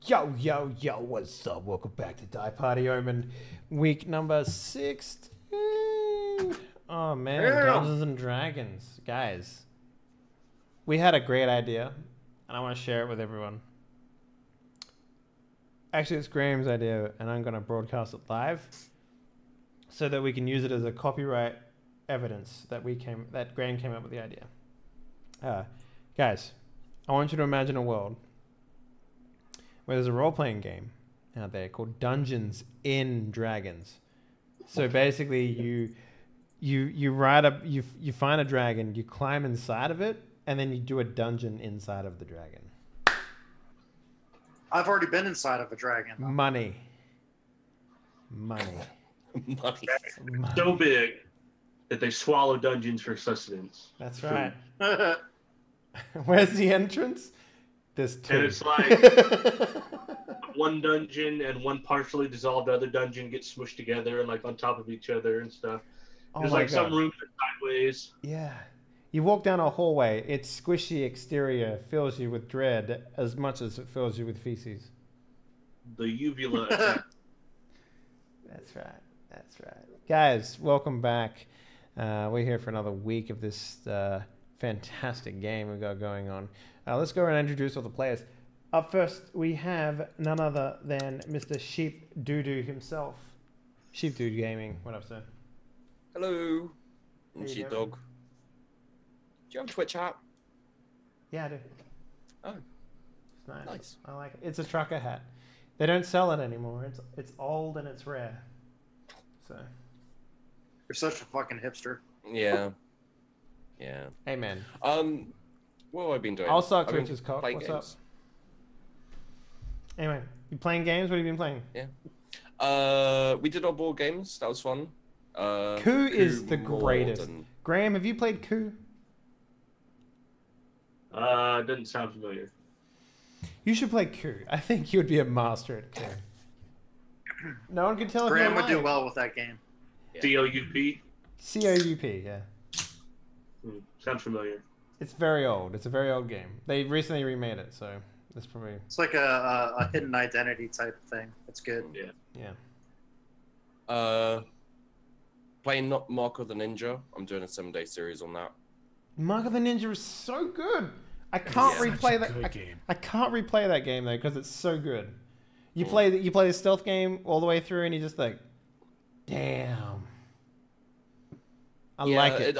Yo, yo, yo, what's up? Welcome back to Die Party Omen, week number 16. Oh man, Yeah. Dungeons and Dragons. Guys, we had a great idea, and I want to share it with everyone. Actually, it's Graham's idea, and I'm going to broadcast it live so that we can use it as a copyright evidence that Graham came up with the idea. Guys, I want you to imagine a world where there's a role-playing game out there called Dungeons in Dragons. So basically, you find a dragon, you climb inside of it, and then you do a dungeon inside of the dragon. I've already been inside of a dragon. Money. So big that they swallow dungeons for sustenance. That's right. Where's the entrance? There's two. And it's like one dungeon and one partially dissolved other dungeon gets smushed together and like on top of each other and stuff. There's like some rooms that are sideways. Yeah. You walk down a hallway, its squishy exterior fills you with dread as much as it fills you with feces. The uvula. That's right. That's right. Guys, welcome back. We're here for another week of this fantastic game we've got going on. Let's go and introduce all the players. Up first, we have none other than Mr. Sheep Doodoo himself. Sheep Dude Gaming. What up, sir? Hello. I'm Sheepdog. Do you have a Twitch app? Yeah, I do. Oh. It's nice. Nice. I like it. It's a trucker hat. They don't sell it anymore. It's old and it's rare. So. You're such a fucking hipster. Yeah. Yeah. Hey, man. What have I been doing? I'll suck Twitch's cock. What's games. up? Anyway, you playing games? What have you been playing? Yeah. We did our board games. That was fun. Coup is the greatest. Graham, have you played Coup? Doesn't sound familiar. You should play Coup. I think you would be a master at Coup. No one can tell if Graham you're would do lying. well with that game. Yeah. C-O-U-P? C-O-U-P, yeah. Sounds familiar. It's very old. It's a very old game. They recently remade it, so that's probably... It's like a hidden identity type thing. It's good. Yeah. Yeah. Playing Mark of the Ninja. I'm doing a 7-day series on that. Mark of the Ninja is so good. I can't replay that. I can't replay that game though because it's so good. You play the stealth game all the way through, and you're just like, damn. I like it.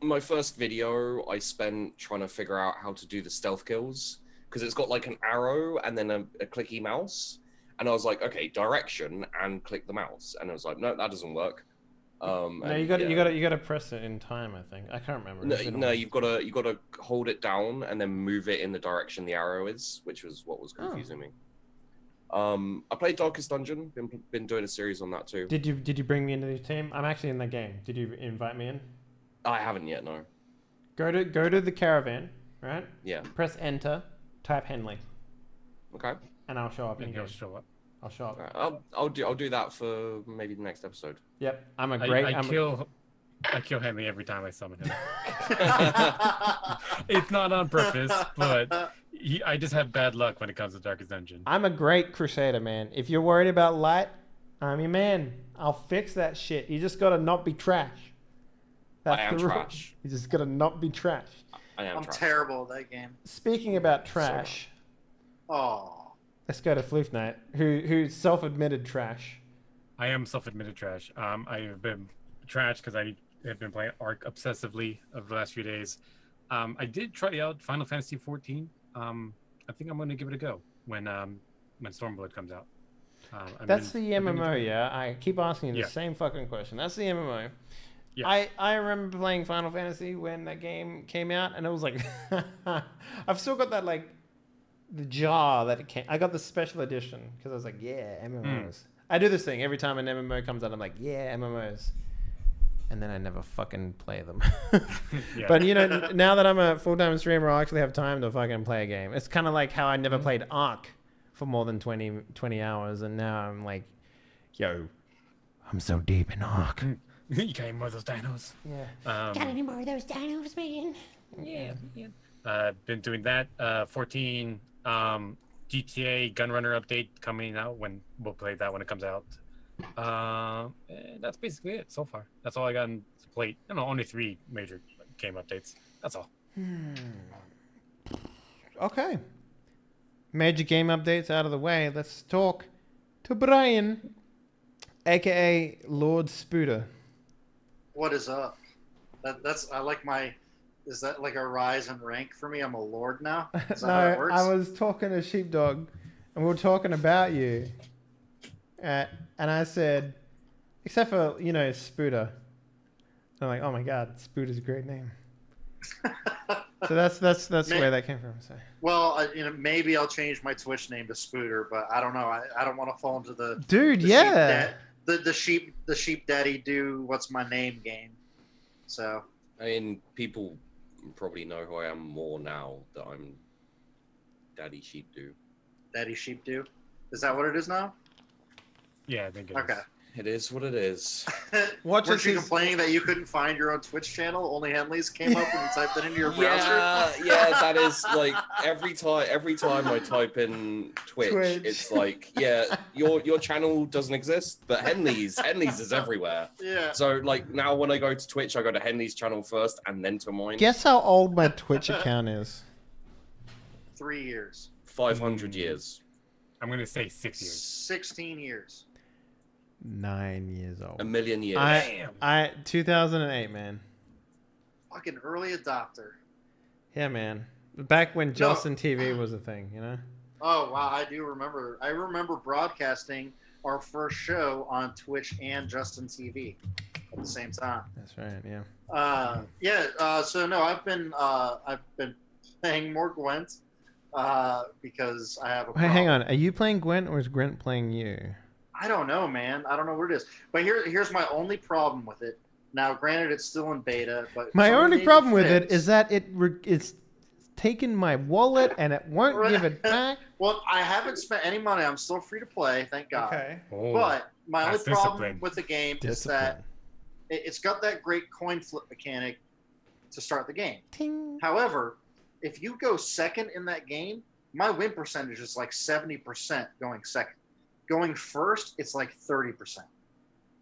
My first video, I spent trying to figure out how to do the stealth kills because it's got like an arrow and then a clicky mouse, and I was like, okay, direction and click the mouse, and I was like, no, that doesn't work. No, you got to press it in time. I think I can't remember. No, you've got to hold it down and then move it in the direction the arrow is, which was what was confusing me. I played Darkest Dungeon. Been doing a series on that too. Did you bring me into the team? I'm actually in the game. Did you invite me in? I haven't yet. No. Go to the caravan, right? Yeah. Press enter. Type Henley. Okay. And I'll show up. And you'll show up. I'll show up. Right. I'll do that for maybe the next episode. Yep. I kill Henley every time I summon him. It's not on purpose, but I just have bad luck when it comes to Darkest Dungeon. I'm a great crusader, man. If you're worried about light, I'm your man. I'll fix that shit. You just gotta not be trash. I am trash. You just gotta not be trash. I'm terrible at that game. Speaking about trash, let's go to Floof Knight, who's self-admitted trash. I am self-admitted trash. I have been trash because I have been playing Ark obsessively over the last few days. I did try out Final Fantasy 14. I think I'm going to give it a go when Stormblood comes out. That's the MMO, yeah? I keep asking you the same fucking question. That's the MMO. Yeah. I remember playing Final Fantasy when that game came out, and it was like... I've still got that, like, the jar that it came... I got the special edition, because I was like, yeah, MMOs. I do this thing. Every time an MMO comes out, I'm like, yeah, MMOs. And then I never fucking play them. But, you know, now that I'm a full-time streamer, I actually have time to fucking play a game. It's kind of like how I never played Ark for more than 20 hours, and now I'm like, yo, I'm so deep in Ark. You got any more of those dinos? Yeah. Got any more of those dinos, man? Yeah. Been doing that. 14. GTA Gunrunner update coming out when we'll play that when it comes out. That's basically it so far. That's all I got on the plate. Only 3 major game updates. That's all. Okay. Major game updates out of the way. Let's talk to Brian, aka Lord Spooter. What is up? I like my. Is that like a rise in rank for me? I'm a lord now. Is that how it works? I was talking to Sheepdog, and we were talking about you. And I said, except for Spooter. I'm like, oh my god, Spooter's a great name. So that's where that came from. So. Well, maybe I'll change my Twitch name to Spooter, but I don't know. I don't want to fall into the the sheep daddy do what's my name game. So I mean, people probably know who I am more now that I'm Daddy Sheepdo. Daddy Sheepdo? Is that what it is now? Yeah, I think it is. It is what it is. Weren't you complaining that you couldn't find your own Twitch channel? Only Henley's came up when you typed it into your browser? Yeah, that is like every time I type in Twitch, it's like, yeah, your channel doesn't exist, but Henley's is everywhere. Yeah. So like now when I go to Twitch, I go to Henley's channel first and then to mine. Guess how old my Twitch account is? 3 years. 500 years. I'm going to say 6 years. 16 years. 9 years old. 1 million years. I 2008, man. Fucking early adopter. Yeah, man. Back when Justin TV was a thing, Oh wow, I do remember. I remember broadcasting our first show on Twitch and Justin TV at the same time. That's right. Yeah. So no, I've been playing more Gwent because I have a problem. Hang on. Are you playing Gwent or is Gwent playing you? I don't know, man. I don't know where it is. But here's my only problem with it. Now, granted, it's still in beta, but my only problem with it is that it's taken my wallet and it won't give it back. Well, I haven't spent any money. I'm still free to play, thank God. Okay. But my only problem with the game is that it's got that great coin flip mechanic to start the game. Ting. However, if you go second in that game, my win percentage is like 70% going second. Going first, it's like 30%,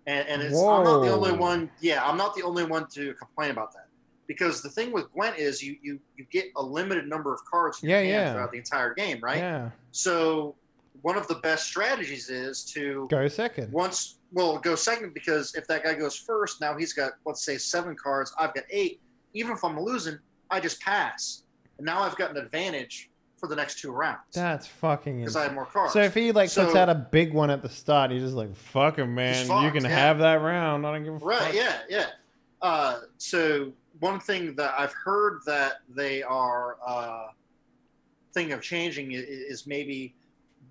and it's I'm not the only one. Yeah, I'm not the only one to complain about that, because the thing with Gwent is you get a limited number of cards throughout the entire game, right? Yeah. So one of the best strategies is to go second. Go second, because if that guy goes first, now he's got, let's say, 7 cards. I've got 8. Even if I'm losing, I just pass, and now I've got an advantage for the next 2 rounds. That's fucking insane. Because I have more cards. So if he puts out a big one at the start, he's just like, fuck him, man. You can have that round. I don't give a fuck. Right, yeah. So one thing that I've heard that they are thinking of changing is maybe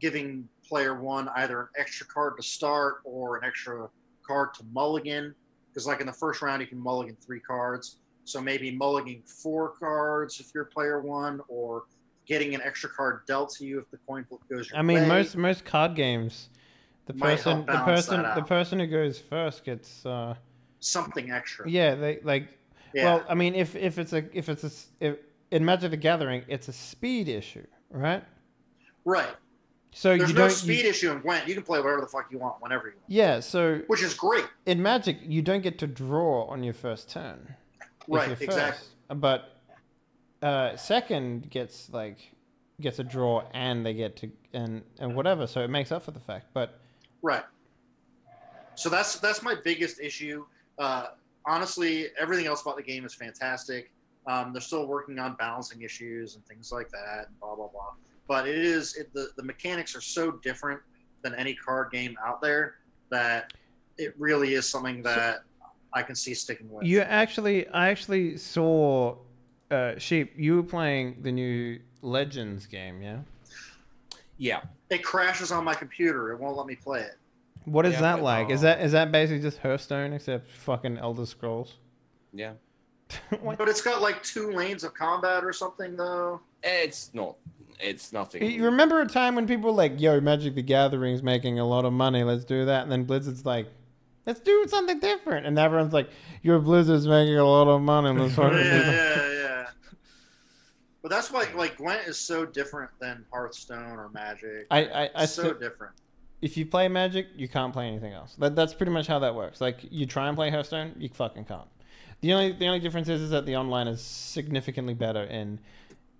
giving player 1 either an extra card to start or an extra card to mulligan. Because like in the first round, you can mulligan 3 cards. So maybe mulliganing 4 cards if you're player 1, or getting an extra card dealt to you if the coin flip goes your way. most card games, the person who goes first gets something extra. Yeah, Well, I mean, if in Magic the Gathering, it's a speed issue, right? Right. So there's no speed issue in Gwent. You can play whatever the fuck you want whenever you want. Yeah. So which is great. In Magic, you don't get to draw on your first turn. Right. Exactly. But second gets a draw and they get to and whatever, so it makes up for the fact. But right. So that's my biggest issue. Honestly, everything else about the game is fantastic. They're still working on balancing issues and things like that, and blah blah blah. But the mechanics are so different than any card game out there that it really is something that I can see sticking with. I actually saw. Sheep, you were playing the new Legends game, yeah? Yeah. It crashes on my computer. It won't let me play it. What is that like? Is that basically just Hearthstone except fucking Elder Scrolls? Yeah. But it's got like 2 lanes of combat or something, though. It's not. It's nothing. You remember a time when people were like, yo, Magic the Gathering's making a lot of money, let's do that. And then Blizzard's like, let's do something different. And everyone's like, your Blizzard's making a lot of money. Let's yeah. But that's why, like, Gwent is so different than Hearthstone or Magic. So different. If you play Magic, you can't play anything else. That's pretty much how that works. Like, you try and play Hearthstone, you fucking can't. The only difference is that the online is significantly better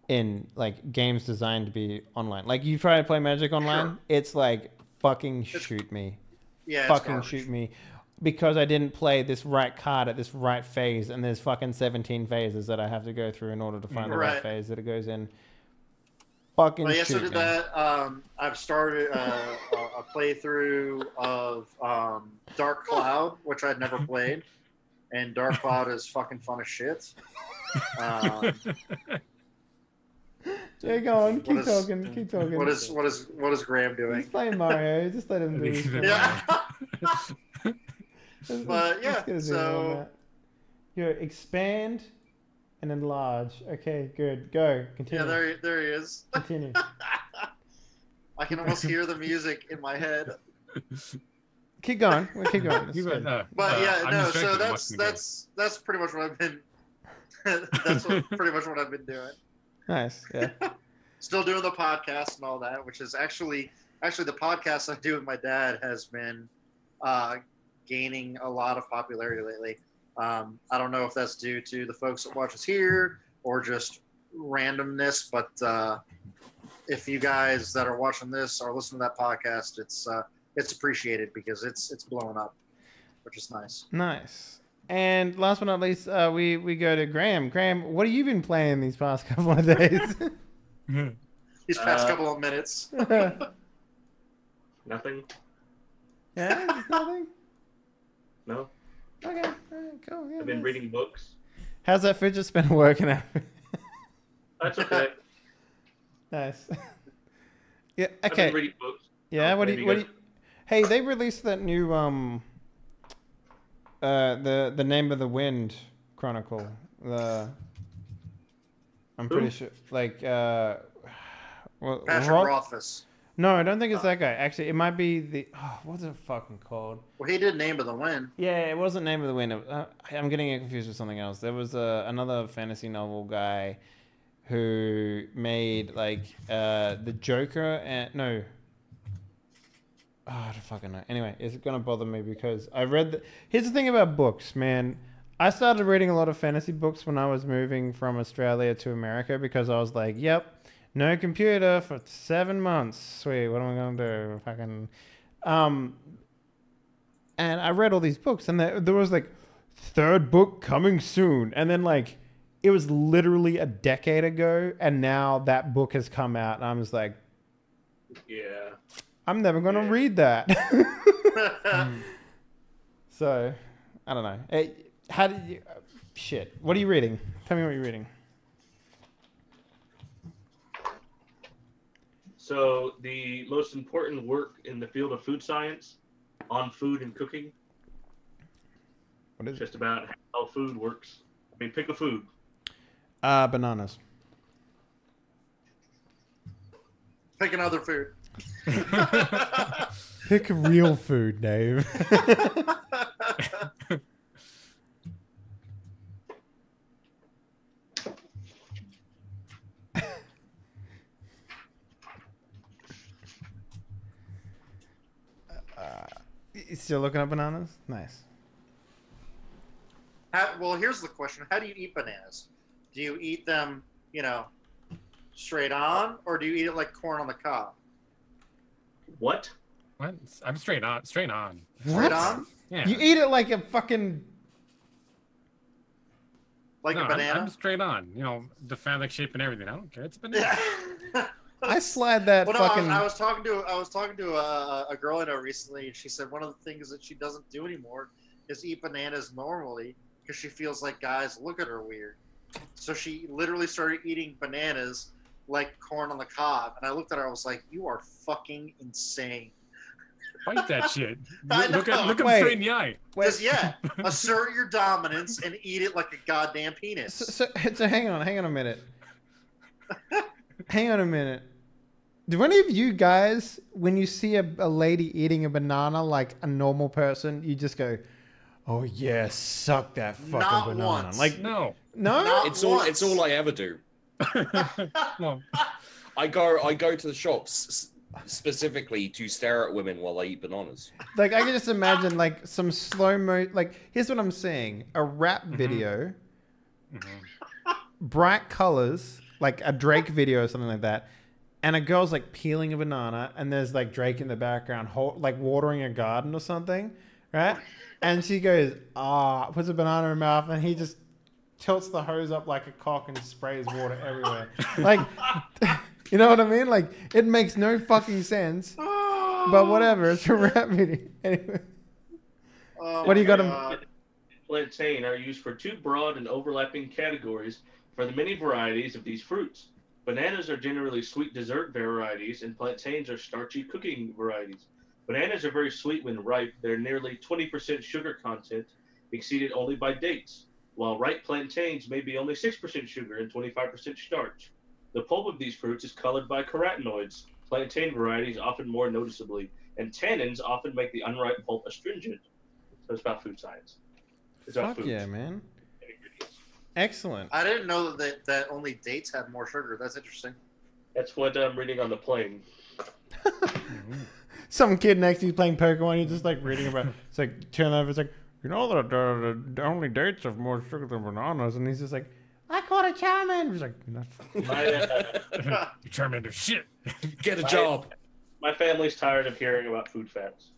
in like games designed to be online. Like, you try to play Magic online, it's like fucking shoot me. Yeah, fucking shoot me. Because I didn't play this right card at this right phase, and there's fucking 17 phases that I have to go through in order to find the right phase that it goes in. Fucking shoot so did me. that. I've started a playthrough of Dark Cloud, which I'd never played, and Dark Cloud is fucking fun as shit. Yeah, go on. Keep talking. What is Graham doing? He's playing Mario. Just let him do his thing. Yeah. But yeah, so you expand and enlarge. Okay, good. Go. Continue. Yeah, there he is. Continue. I can almost hear the music in my head. Keep going. We'll keep going. But yeah, no. So that's pretty much what I've been. Pretty much what I've been doing. Nice. Yeah. Still doing the podcast and all that, which is actually the podcast I do with my dad has been gaining a lot of popularity lately. I don't know if that's due to the folks that watch us here or just randomness, but if you guys that are watching this or listening to that podcast, it's appreciated because it's blowing up, which is nice. Nice. And last but not least, we go to Graham. Graham, what have you been playing these past couple of days? These past couple of minutes. Nothing. Yeah, just nothing. No. Okay, all right, cool. Yeah, I've been reading books. How's that fidget spinner working out? That's okay. Nice. Yeah. Okay. I've been reading books. Yeah. What do you? Hey, they released that new the Name of the Wind Chronicle. I'm pretty sure, like Patrick Rothfuss. No, I don't think it's that guy. Actually, it might be the. Oh, what's it fucking called? Well, he did Name of the Wind. Yeah, it wasn't Name of the Wind. I'm getting it confused with something else. There was another fantasy novel guy who made like the Joker and no. Oh, I don't fucking know. Anyway, it's gonna bother me because I read. Here's the thing about books, man. I started reading a lot of fantasy books when I was moving from Australia to America because I was like, yep. No computer for 7 months. Sweet. What am I going to do? Fucking. And I read all these books, and there was like, third book coming soon. And then, like, it was literally a decade ago, and now that book has come out, and I'm just like, yeah. I'm never going to read that. So, I don't know. Hey, how did you. Shit. What are you reading? Tell me what you're reading. So the most important work in the field of food science on food and cooking. What is it? Just about how food works. I mean, pick a food. Bananas. Pick another food. Pick real food, Dave. You still looking at bananas? Nice. Well, here's the question. How do you eat bananas? Do you eat them, straight on, or do you eat it like corn on the cob? What? I'm straight on. Straight on. Straight on? Yeah. You eat it like a fucking... Like a banana? I'm straight on. The phallic shape and everything. I don't care. It's a banana. I slide that fucking... I was talking to a girl I know recently, and she said one of the things that she doesn't do anymore is eat bananas normally because she feels like guys look at her weird. So she literally started eating bananas like corn on the cob, and I looked at her. I was like, "You are fucking insane." Fight that shit. I know. Look him straight in the eye. Just assert your dominance and eat it like a goddamn penis. So hang on a minute. Hang on a minute. Do any of you guys, when you see a lady eating a banana like a normal person, you just go, "Oh yeah, suck that fucking Not banana"? once. Like no. No? It's all I ever do. Well, I go to the shops specifically to stare at women while they eat bananas. Like I can just imagine like some slow mo. Like here's what I'm seeing: a rap video, bright colors, like a Drake video or something like that, and a girl's like peeling a banana, and there's like Drake in the background, like watering a garden or something, right? And she goes, puts a banana in her mouth, and he just tilts the hose up like a cock and sprays water everywhere. Like. You know what I mean? Like, it makes no fucking sense. But whatever, it's a rap video. Anyway. What do you got him? Plantain are used for two broad and overlapping categories for the many varieties of these fruits. Bananas are generally sweet dessert varieties, and plantains are starchy cooking varieties. Bananas are very sweet when ripe. They're nearly 20% sugar content, exceeded only by dates, while ripe plantains may be only 6% sugar and 25% starch. The pulp of these fruits is colored by carotenoids, plantain varieties often more noticeably, and tannins often make the unripe pulp astringent. So it's about food science. It's about Fuck food. yeah, man. Excellent. I didn't know that only dates had more sugar. That's interesting. That's what I'm reading on the plane. Some kid next to you playing Pokemon, you're just like reading about. It's like turn over. It's like you know that the only dates have more sugar than bananas, and he's just like, I caught a Charmander. He's like, no. Charmander shit. Get a job. My family's tired of hearing about food facts.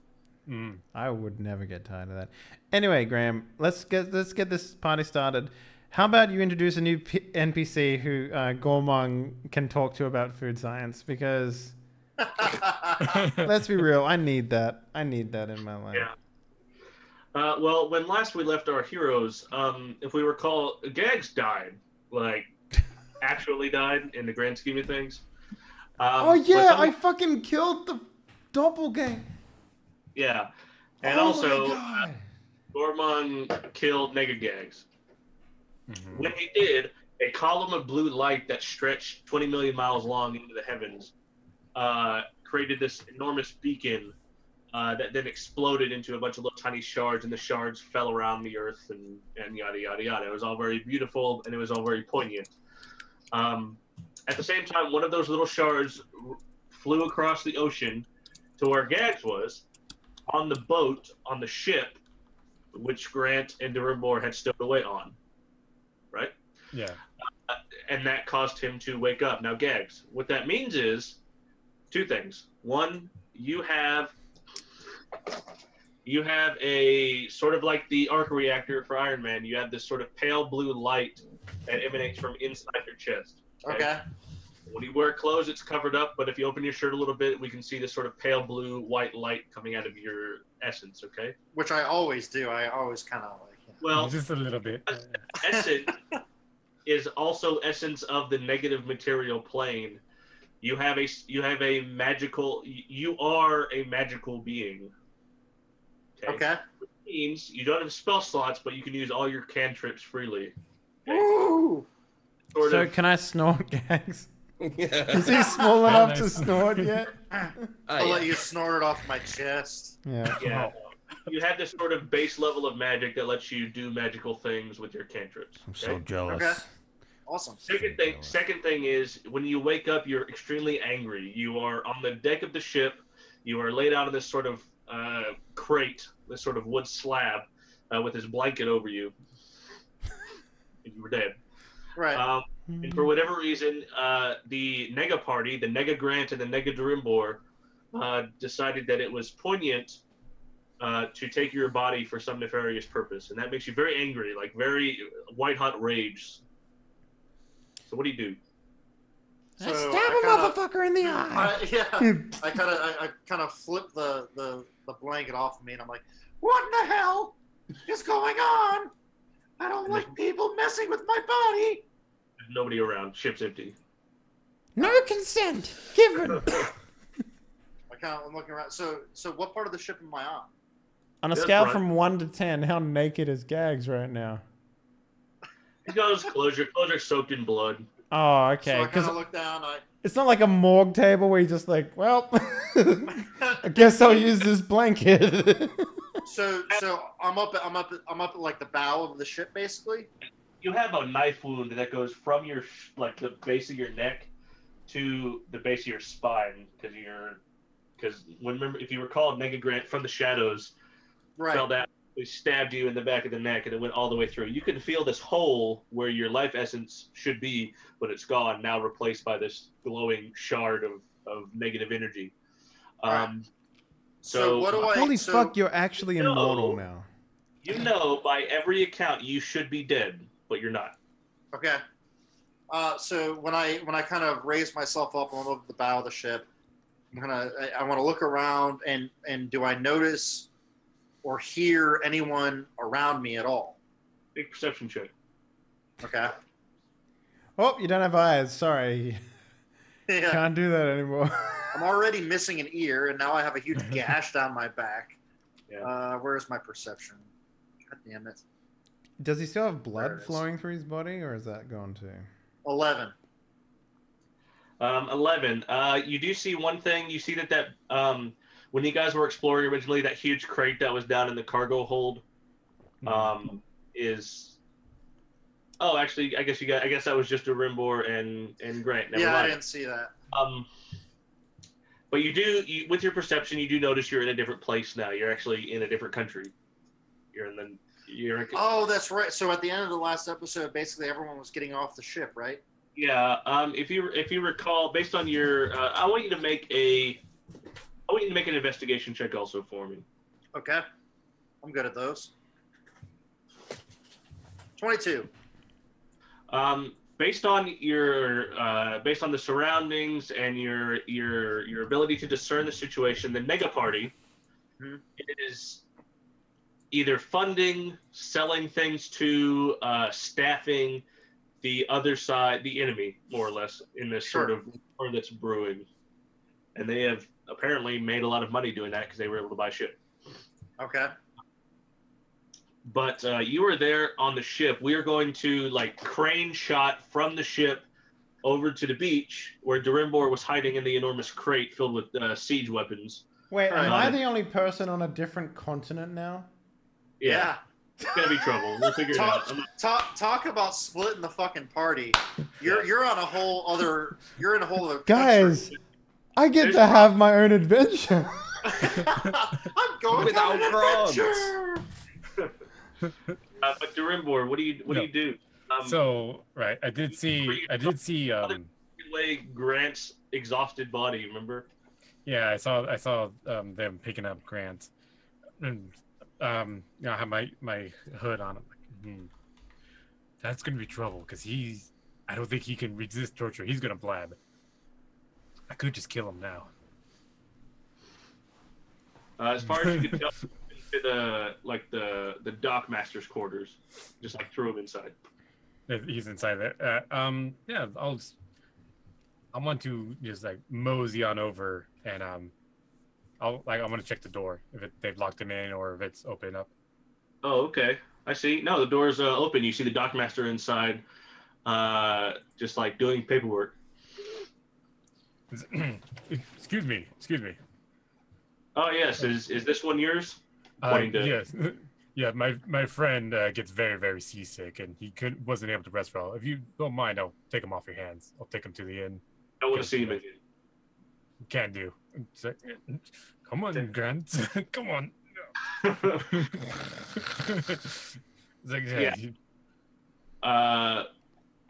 I would never get tired of that. Anyway, Graham, let's get this party started. How about you introduce a new NPC who Gormong can talk to about food science? Because let's be real, I need that. I need that in my life. Yeah. Well, when last we left our heroes, if we recall, Gags died. Like, actually died in the grand scheme of things. Oh yeah, I fucking killed the doppelganger. Yeah, and also Gormong killed Negagags. When he did, a column of blue light that stretched 20 million miles long into the heavens created this enormous beacon that then exploded into a bunch of little tiny shards, and the shards fell around the earth and yada, yada, yada. It was all very beautiful, and it was all very poignant. At the same time, one of those little shards flew across the ocean to where Gags was, on the boat, on the ship, which Grant and Durimbor had stowed away on. Right? Yeah. And that caused him to wake up. Now, Gags, what that means is two things. One, you have a sort of like the arc reactor for Iron Man. You have this sort of pale blue light that emanates from inside your chest. Okay. When you wear clothes, it's covered up, but if you open your shirt a little bit, we can see this sort of pale blue white light coming out of your essence, okay? Which I always do. I always kind of like. Well, just a little bit. Essence is also essence of the negative material plane. You are a magical being. Okay. Which means you don't have spell slots, but you can use all your cantrips freely. Okay? Woo! So can I snort, Gags? Is he small enough to snort yet? I'll let you snort it off my chest. Yeah. You have this sort of base level of magic that lets you do magical things with your cantrips. I'm so jealous. Okay. Awesome. Second thing is when you wake up, you're extremely angry. You are on the deck of the ship. You are laid out in this sort of crate, this sort of wood slab, with this blanket over you. And you were dead. Right. And for whatever reason, the Nega party, the Nega Grant and the Nega Durimbor, decided that it was poignant to take your body for some nefarious purpose, and that makes you very angry, like very white-hot rage. So what do you do? So stab a motherfucker in the eye. I kind of flip the blanket off of me, and I'm like, "What in the hell is going on? I don't like people messing with my body." There's nobody around. Ship's empty. No consent given. I'm looking around. So what part of the ship am I on? On a scale from 1 to 10, how naked is Gags right now? He got his clothes. Your clothes are soaked in blood. So Oh, okay. I kind of look down. It's not like a morgue table where you're just like, well, I guess I'll use this blanket. So I'm up at like the bow of the ship, basically. you have a knife wound that goes from your like the base of your neck to the base of your spine because remember if you recall, Nega Grant from the shadows fell down, he stabbed you in the back of the neck, and it went all the way through. You can feel this hole where your life essence should be, but it's gone now, replaced by this glowing shard of negative energy. So what do I? Holy fuck! You're actually immortal now. You know, by every account, you should be dead, but you're not. Okay. So when I kind of raise myself up on the bow of the ship, I want to look around and do I notice or hear anyone around me at all? Big perception check. Okay. Oh, you don't have eyes. Sorry. Yeah. Can't do that anymore. I'm already missing an ear, and now I have a huge gash down my back. Yeah. Where's my perception? God damn it. Does he still have blood flowing through his body, or is that gone too? 11. 11. You do see one thing. You see that when you guys were exploring originally, that huge crate that was down in the cargo hold is. Oh, actually, I guess that was just a Rimbor and Grant. Never mind. I didn't see that. But with your perception, you do notice you're in a different place now. You're actually in a different country. Oh, that's right. So at the end of the last episode, basically everyone was getting off the ship, right? Yeah. If you recall, based on your, I want you to make an investigation check also for me. Okay. I'm good at those. 22. Based on the surroundings and your ability to discern the situation, the Nega Party is either funding, selling things to, staffing the other side, the enemy, more or less, in this sort of war that's brewing. And they have apparently made a lot of money doing that because they were able to buy ship. Okay. But you were there on the ship. We are going to crane shot from the ship over to the beach where Durimbor was hiding in the enormous crate filled with siege weapons. Wait, am I the only person on a different continent now? Yeah. It's gonna be trouble. We'll figure it out. Talk about splitting the fucking party. You're on a whole other. You're in a whole other. Guys, country. I get to have my own adventure. I'm going without on an grants. adventure. But Durimbor, what do you do? I did see Grant's exhausted body. Remember? Yeah, I saw them picking up Grant, and I have my hood on him. That's gonna be trouble because I don't think he can resist torture. He's gonna blab. I could just kill him now. As far as you can tell, to the dockmaster's quarters, just throw him inside. He's inside there. Yeah, I want to just mosey on over and I'm gonna check the door if they've locked him in or if it's open up. Oh, okay. I see. No, the door's open. You see the dockmaster inside, just doing paperwork. Excuse me. Oh yes, is this one yours? Yes. Yeah, my friend gets very, very seasick and he wasn't able to rest well. If you don't mind, I'll take him off your hands. I'll take him to the inn. I want to see him again. Can do. Come on, Grant. Come on.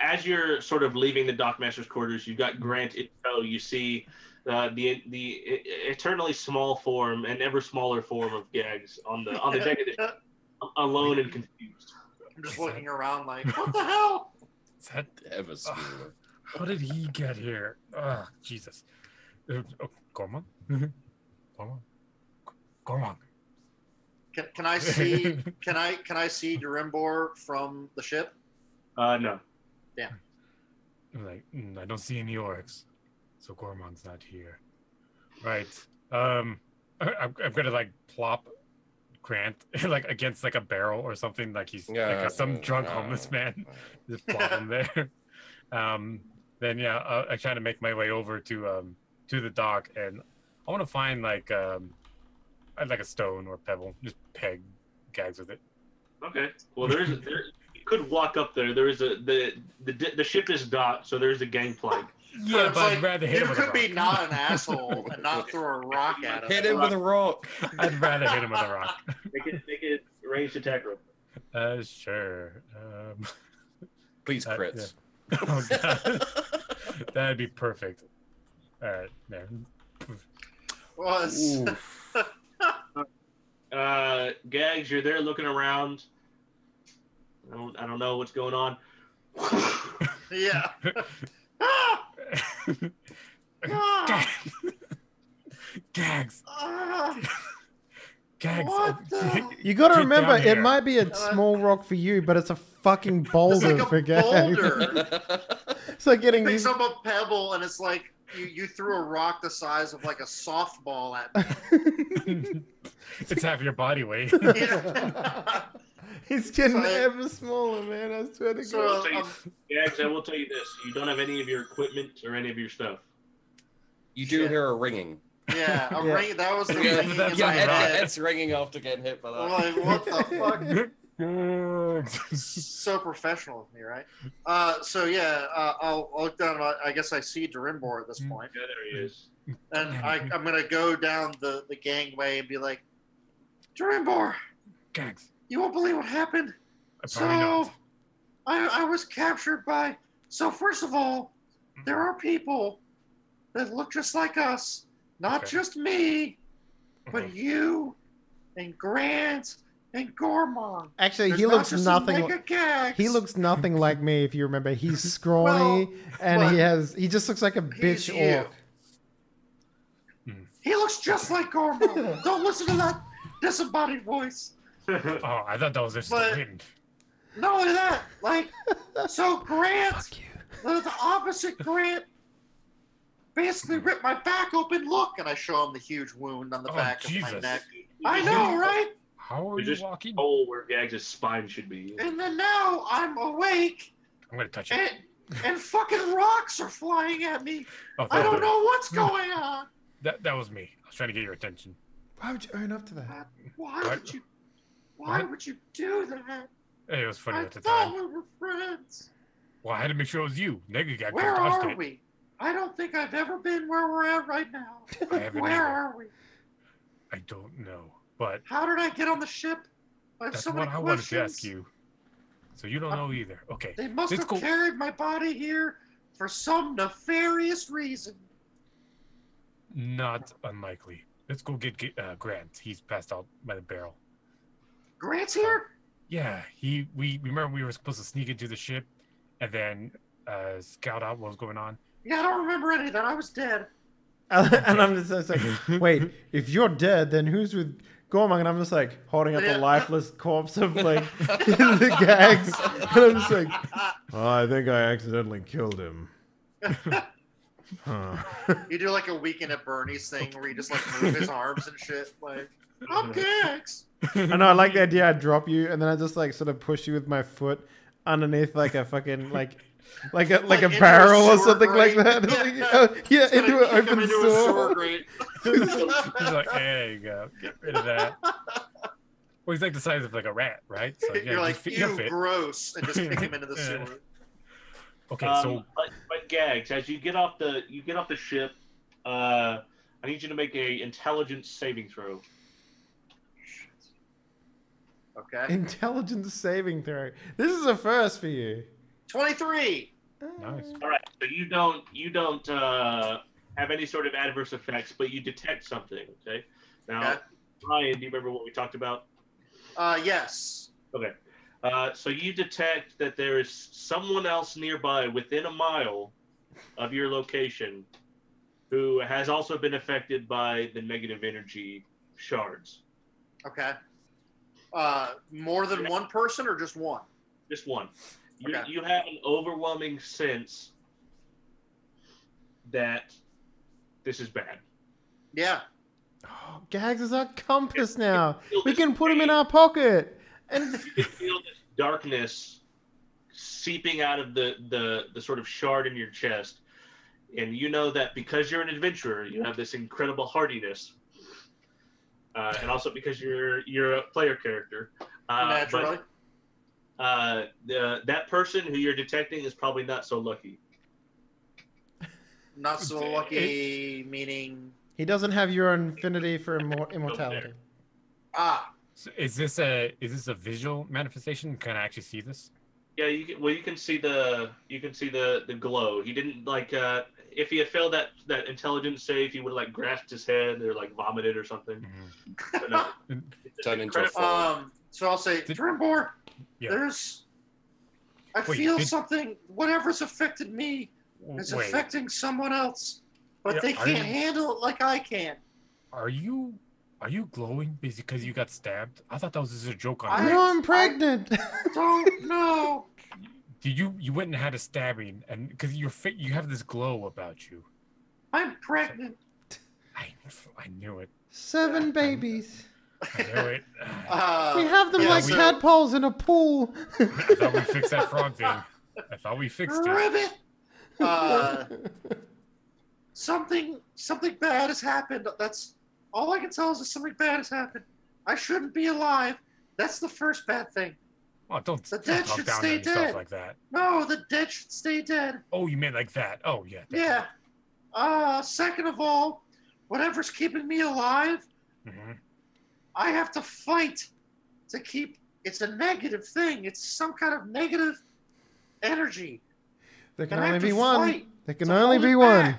As you're sort of leaving the dockmaster's quarters, you've got Grant in tow. You see the eternally small form and ever smaller form of Gags on the deck of the ship, alone and confused. I'm just looking around what the hell? Is that ever smaller? How did he get here? Oh, Jesus. Gorman? Gorman. Can I see can I see Durimbor from the ship? No. Damn. I don't see any orcs, so Gorman's not here. Right. I'm gonna plop Grant against a barrel or something he's some drunk homeless man. Just plop him there. Then I try to make my way over to the dock and I want to find a stone or pebble, just peg Gags with it. Okay. Well, there's could walk up there. There is the ship is docked, so there's a gangplank. Yeah, but I'd rather hit you him with a could be rock. not an asshole and not throw a rock at him. Hit him with a rock. I'd rather hit him with a rock. Make it ranged attack roll. Sure. Please crits. Yeah. Oh, God. That'd be perfect. All right, there. Was Gags, you're there looking around. I don't know what's going on. yeah. Gags. Gags. You got to Get remember, down here. it might be a small rock for you, but it's a fucking It's boulder like for a Gags. boulder. It's like getting Picks up a pebble and it's like you threw a rock the size of like a softball at me. It's half your body weight. Yeah. He's getting So- ever smaller, man. I swear to So, God. Gags, I will tell you this: you don't have any of your equipment or any of your stuff. You do Shit. hear a ringing. Yeah, a Yeah. ring. That was the Yeah, ringing in my yeah, head. it's ringing after getting hit by I'm that. like, what the fuck? Gags. So professional of me, right? So yeah, I'll look down. I guess I see Durimbor at this point, Yeah, there he is. and I'm gonna go down the gangway and be like, Durimbor, Gags. you won't believe what happened. Probably not. So I was captured by. So first of all, there are people that look just like us. Not Okay. just me, but you and Grant and Gormon. Actually, There's he not looks just nothing. Mega Gags. He looks nothing like me. If you remember, he's scrawny Well, and but he just looks like a he's bitch you. orc. He looks just like Gormon. Don't listen to that disembodied voice. Oh, I thought that was just But- the wind. Not only that, like, so Grant, Fuck you. the opposite Grant, basically ripped my back open. Look, and I show him the huge wound on the Oh, back of my Jesus. neck. I know, right? How are There's you just walking? hole where Gags' spine should be. And then now I'm awake, I'm gonna touch it. and fucking rocks are flying at me. Oh, I don't thank know what's Hmm. going on. That was me. I was trying to get your attention. Why would you own up to that? Why What? would you? Why What? would you do that? It was funny I at the thought time. we were friends. Well, I had to make sure it was you. Nigga got Where touched are it. we? I don't think I've ever been where we're at right now. I haven't Where either. are we? I don't know, but How did I get on the ship? I have that's so what many I questions. wanted to ask you. So you don't know either. Okay. They must Let's have go. carried my body here for some nefarious reason. Not unlikely. Let's go get Grant. He's passed out by the barrel. Grant's here? Yeah, we remember we were supposed to sneak into the ship and then scout out what was going on. Yeah, I don't remember any of that. I was dead. And I'm just like, wait, if you're dead, then who's with Gormang? And I'm just like holding up Yeah. a lifeless corpse of like the Gags. And I'm just like, oh, I think I accidentally killed him. Huh. You do like a Weekend at Bernie's thing where you just like move his arms and shit. Like, I'm Gags. I know, I like the idea. I drop you, and then I just like sort of push you with my foot underneath like a fucking like a into a barrel or sewer something like grate. that. Yeah. Like, oh, yeah, It's gonna into an kick him open into a sewer sewer. grate. He's like, there you go. Get rid of that. Well, he's like the size of like a rat, right? So yeah, You're like, just he'll you fit. gross, and just kick him into the Yeah. sewer. Okay, so But Gags, as you get off the ship, I need you to make a intelligence saving throw. Okay. Intelligence saving throw. This is a first for you. 23. nice. All right, so you don't have any sort of adverse effects, but you detect something. Okay. Now, Okay. Ryan, do you remember what we talked about? Yes. Okay. So you detect that there is someone else nearby within a mile of your location who has also been affected by the negative energy shards. Okay. More than one person or just one? Just one. Okay. You have an overwhelming sense that this is bad. Yeah. Oh, Gags is our compass now. feel We this can put him in pain. our pocket. And You can feel this darkness seeping out of the sort of shard in your chest. And you know that because you're an adventurer, you have this incredible hardiness. And also because you're a player character. Naturally. that person who you're detecting is probably not so lucky. Not so lucky, meaning he doesn't have your infinity for immortality. Ah. So is this a visual manifestation? Can I actually see this? Yeah, you can see the glow. He didn't like if he had failed that intelligence save, he would have like grasped his head or like vomited or something. Mm-hmm. But no, Turn into a frog. So I'll say, Drimbor, I feel something. Whatever's affected me is affecting someone else, but they can't handle it like I can. Are you glowing because you got stabbed? I thought that was just a joke on you. I'm pregnant. I don't know. You went and had a stabbing, and because you have this glow about you. I'm pregnant. I knew it. 7 babies. I knew it. We have them like tadpoles in a pool. I thought we fixed that frog thing. I thought we fixed it. Something bad has happened. That's all I can tell is that something bad has happened. I shouldn't be alive. That's the first bad thing. Oh, don't the dead talk should down stay on yourself dead. like that. No, the dead should stay dead. Oh, you meant like that? Oh, yeah. Definitely. Yeah. Second of all, whatever's keeping me alive, I have to fight to keep. It's a negative thing. It's some kind of negative energy. There can only be one. There can only be one.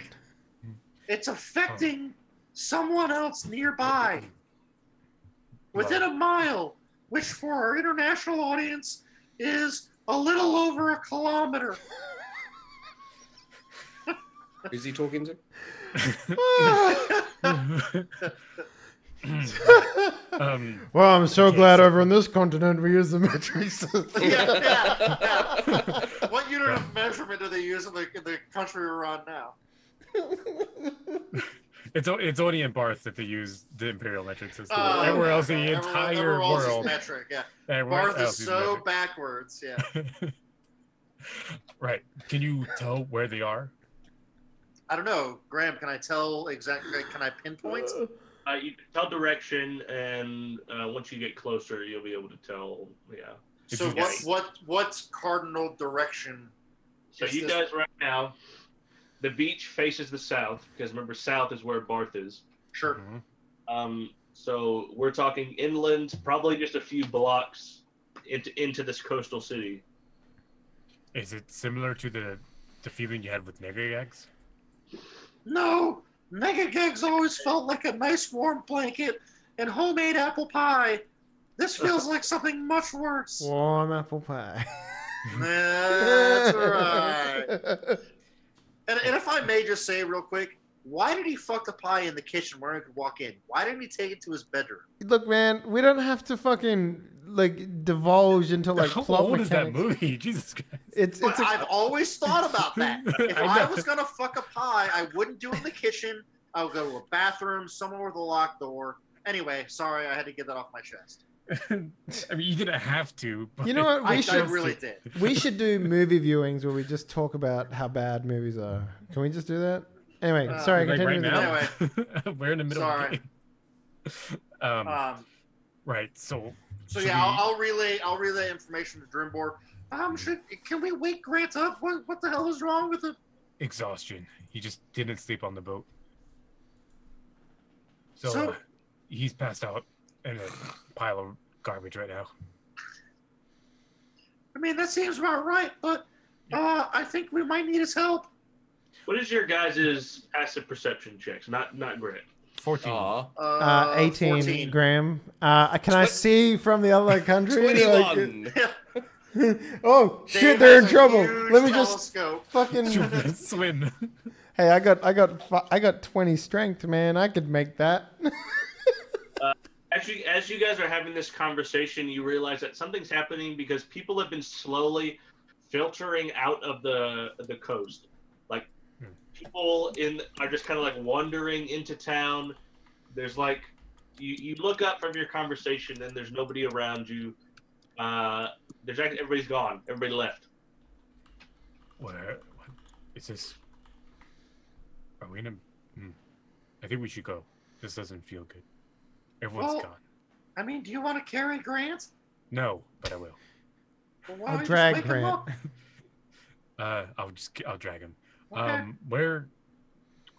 It's affecting someone else nearby, within a mile, which for our international audience is a little over a kilometer. Who's he talking to? Well, I'm so glad over on this continent we use the metric system. Yeah. What unit of measurement do they use in the country we're on now? It's only in Barth that they use the imperial metric system. Everywhere else in the entire world. Metric, yeah. Barth is so backwards, yeah. Right. Can you tell where they are? I don't know. Graham, can I tell exactly? Can I pinpoint? You can tell direction, and once you get closer, you'll be able to tell. Yeah. So what's cardinal direction? So you guys right now, the beach faces the south, because remember, south is where Barth is. Sure. So we're talking inland, probably just a few blocks into this coastal city. Is it similar to the feeling you had with Negagags? No, Negagags always felt like a nice warm blanket and homemade apple pie. This feels like something much worse. Warm apple pie. That's right. And if I may just say real quick, why did he fuck the pie in the kitchen where he could walk in? Why didn't he take it to his bedroom? Look, man, we don't have to fucking divulge into How plot old mechanics. is that movie? Jesus Christ. I've always thought about that. If I was gonna fuck a pie, I wouldn't do it in the kitchen. I would go to a bathroom, somewhere with a locked door. Anyway, sorry, I had to get that off my chest. I mean, you didn't have to. But you know what? I really did. We should do movie viewings where we just talk about how bad movies are. Can we just do that? Anyway, sorry. Like continue right now? Anyway. We're in the middle of the game. Right. So yeah, I'll relay information to Drimbor. Can we wake Grant up? What the hell is wrong with him? Exhaustion. He just didn't sleep on the boat. So he's passed out in a pile of garbage right now. I mean, that seems about right, but I think we might need his help. What is your guys' passive perception checks? Not Grant. 14. 18, 14. Graham. Can I see from the other country? 21. Oh Dave shit! They're in has a trouble. huge Let me just telescope. fucking Swim. Hey, I got 20 strength, man. I could make that. Actually, as you guys are having this conversation, you realize that something's happening because people have been slowly filtering out of the coast. Like people are just kind of like wandering into town. There's like you look up from your conversation and there's nobody around you. There's actually everybody's gone. Everybody left. Where? What is this? Are we in a? I think we should go. This doesn't feel good. Everyone's gone. I mean, do you want to carry Grant? No, but I will. I'll drag Grant. I'll drag him. Okay. Where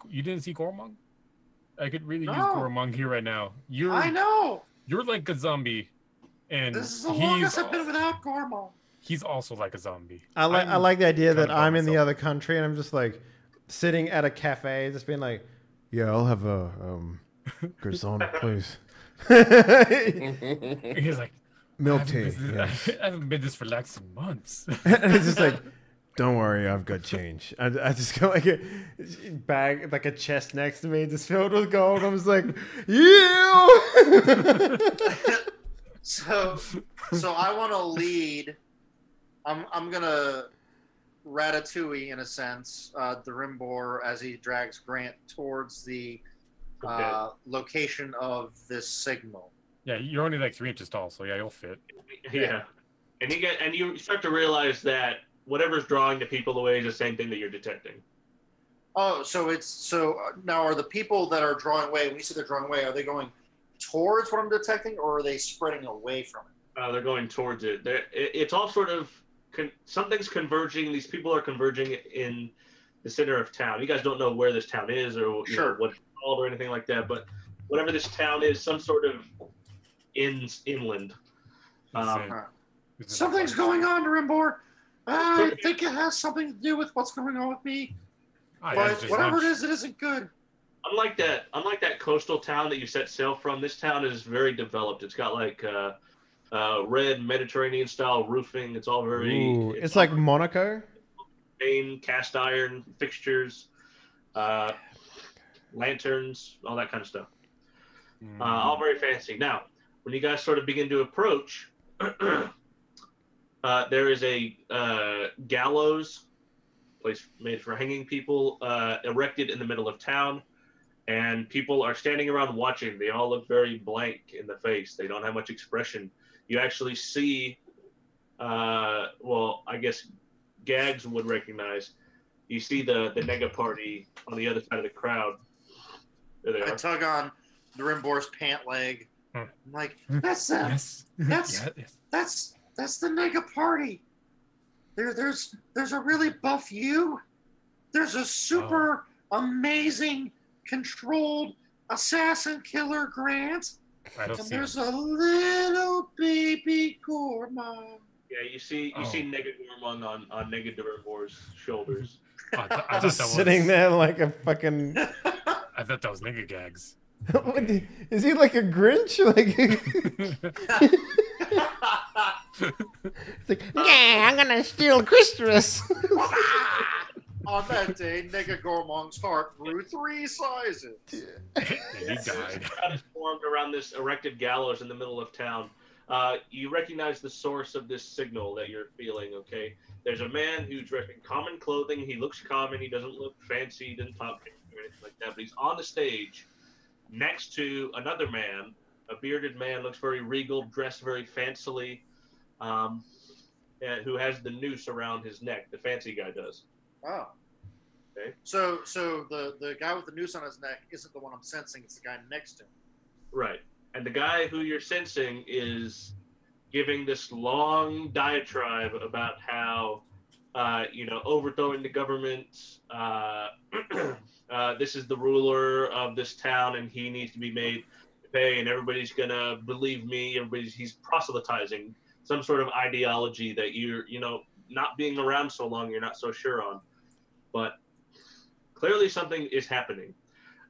you didn't see Gormong? I could really use No. Gormong here right now. I know. You're like a zombie, and This is the longest I've been without Gormong. He's also like a zombie. I like the idea that I'm in the other country and I'm just like sitting at a cafe, just being like, "Yeah, I'll have a croissant, please." He's like, milk tea. I haven't been this relaxed in months. And it's just like, don't worry, I've got change. I just got like a bag, like a chest next to me, just filled with gold. I'm just like, yeah. So I want to lead. I'm gonna ratatouille in a sense, the Rimbor as he drags Grant towards the location of this signal. Yeah, you're only like 3 inches tall, so yeah, you'll fit. Yeah, and you start to realize that whatever's drawing the people away is the same thing that you're detecting. Oh, so now are the people that are drawing away? When you say they're drawing away, are they going towards what I'm detecting, or are they spreading away from it? They're going towards it. It's all sort of something's converging. These people are converging in the center of town. You guys don't know where this town is or Sure. what it's called or anything like that, but whatever this town is, some sort of inland. Something's going on, Rimbor. I think it has something to do with what's going on with me. But whatever it is, it isn't good. Unlike that coastal town that you set sail from, this town is very developed. It's got like red Mediterranean style roofing. It's all very. Ooh, it's like Monaco. Main cast iron fixtures, lanterns, all that kind of stuff. All very fancy. Now, when you guys sort of begin to approach, there is a gallows, place made for hanging people, erected in the middle of town. And people are standing around watching. They all look very blank in the face. They don't have much expression. You actually see, well, I guess Gags would recognize. You see the Nega party on the other side of the crowd. There they are. I tug on the Rimbor's pant leg. I'm like, that's them. Yes. That's the Nega party. There's a really buff you. There's a super amazing controlled assassin killer Grant. And there's a little baby Gormong. Yeah, you see Nega Gormong on Nega Rimbor's shoulders. Just sitting there like a fucking. I thought that was Nega Gags. Is he like a Grinch? Like, it's like, yeah, I'm gonna steal Christmas. On that day, Nega Gormong's heart grew 3 sizes. He died. Formed around this erected gallows in the middle of town. You recognize the source of this signal that you're feeling, okay? There's a man who's dressed in common clothing. He looks common. He doesn't look fancy. He doesn't talk or anything like that. But he's on the stage next to another man, a bearded man, looks very regal, dressed very fancily, who has the noose around his neck. The fancy guy does. Oh. Okay. So the guy with the noose on his neck isn't the one I'm sensing, it's the guy next to him. Right. And the guy who you're sensing is giving this long diatribe about how, overthrowing the government, this is the ruler of this town and he needs to be made to pay and everybody's going to believe me. He's proselytizing some sort of ideology that you're, not being around so long, you're not so sure on. But clearly something is happening.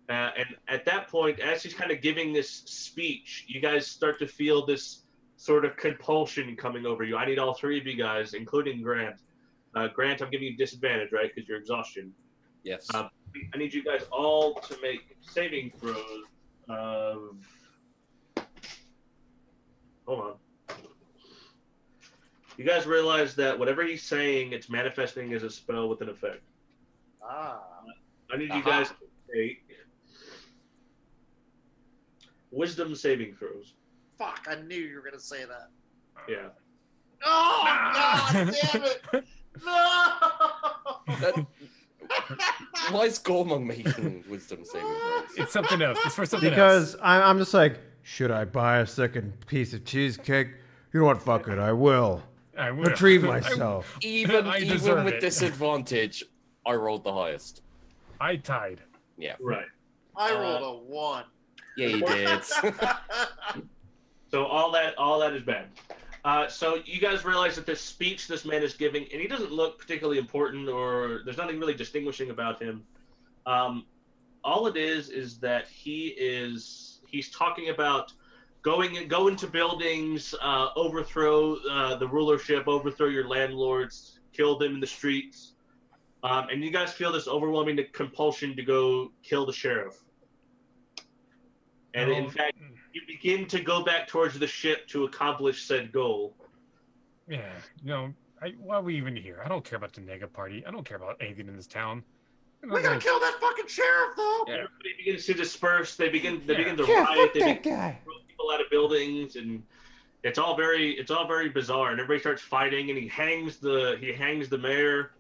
And at that point, as he's kind of giving this speech, you guys start to feel this sort of compulsion coming over you. I need all 3 of you guys, including Grant. Grant, I'm giving you disadvantage, right, because you're exhaustion. Yes. I need you guys all to make saving throws of... Hold on. You guys realize that whatever he's saying, it's manifesting as a spell with an effect. Ah. I need you guys to take wisdom saving throws. Fuck, I knew you were going to say that. Yeah. Oh, God damn it! No! Why is Gormong making wisdom saving throws? It's something else. It's for something because else. I'm just like, should I buy a second piece of cheesecake? You know what? Fuck it, I will. retrieve myself. Even deserve with it. disadvantage, I rolled the highest. I tied. Yeah. Right. I rolled a 1. Yeah, you did. So all that is bad. So you guys realize that this speech this man is giving, and he doesn't look particularly important, or there's nothing really distinguishing about him. All it is that he's talking about going to buildings, overthrow the rulership, overthrow your landlords, kill them in the streets, and you guys feel this overwhelming compulsion to go kill the sheriff. And in fact, you begin to go back towards the ship to accomplish said goal. Yeah, why are we even here? I don't care about the Nega party. I don't care about anything in this town. We gotta kill that fucking sheriff, though. Yeah. Everybody begins to disperse. They begin to riot. Fuck They that begin guy. to throw people out of buildings, and it's all very bizarre. And everybody starts fighting, and he hangs the mayor.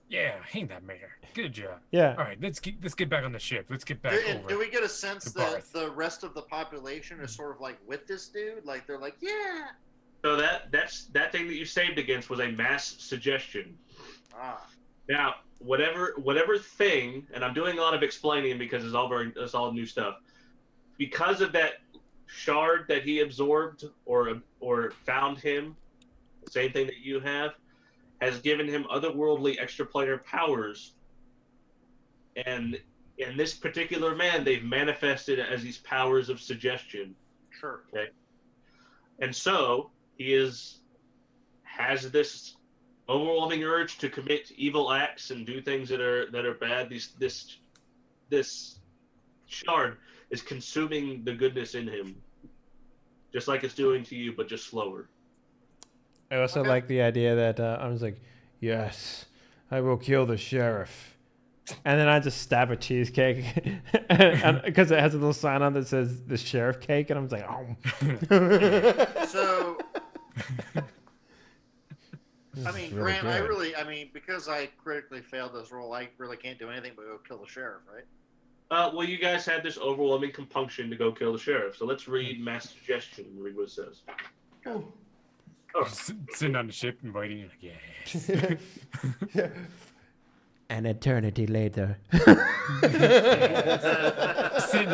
Yeah, hang that mayor. Good job. Yeah. All right, let's get back on the ship. Let's get back over. Do we get a sense to that Barth. the rest of the population is sort of like with this dude? Like they're like, yeah. So that thing that you saved against was a mass suggestion. Ah. Now, whatever thing, and I'm doing a lot of explaining because it's all new stuff. Because of that shard that he absorbed or found him, the same thing that you have, has given him otherworldly extraplanar powers. And in this particular man, they've manifested as these powers of suggestion. Sure. Okay. And so he has this overwhelming urge to commit evil acts and do things that are bad. This shard is consuming the goodness in him, just like it's doing to you, but just slower. I also like the idea that I was like, yes, I will kill the sheriff. And then I just stab a cheesecake because it has a little sign on that says the sheriff cake. And I'm like, oh. So, I mean, really Grant, good. because I critically failed this role, I really can't do anything but go kill the sheriff, right? Well, you guys had this overwhelming compunction to go kill the sheriff. So let's read mass suggestion and read what it says. Oh. Sitting on the ship and waiting. Like, yes. An eternity later. Sitting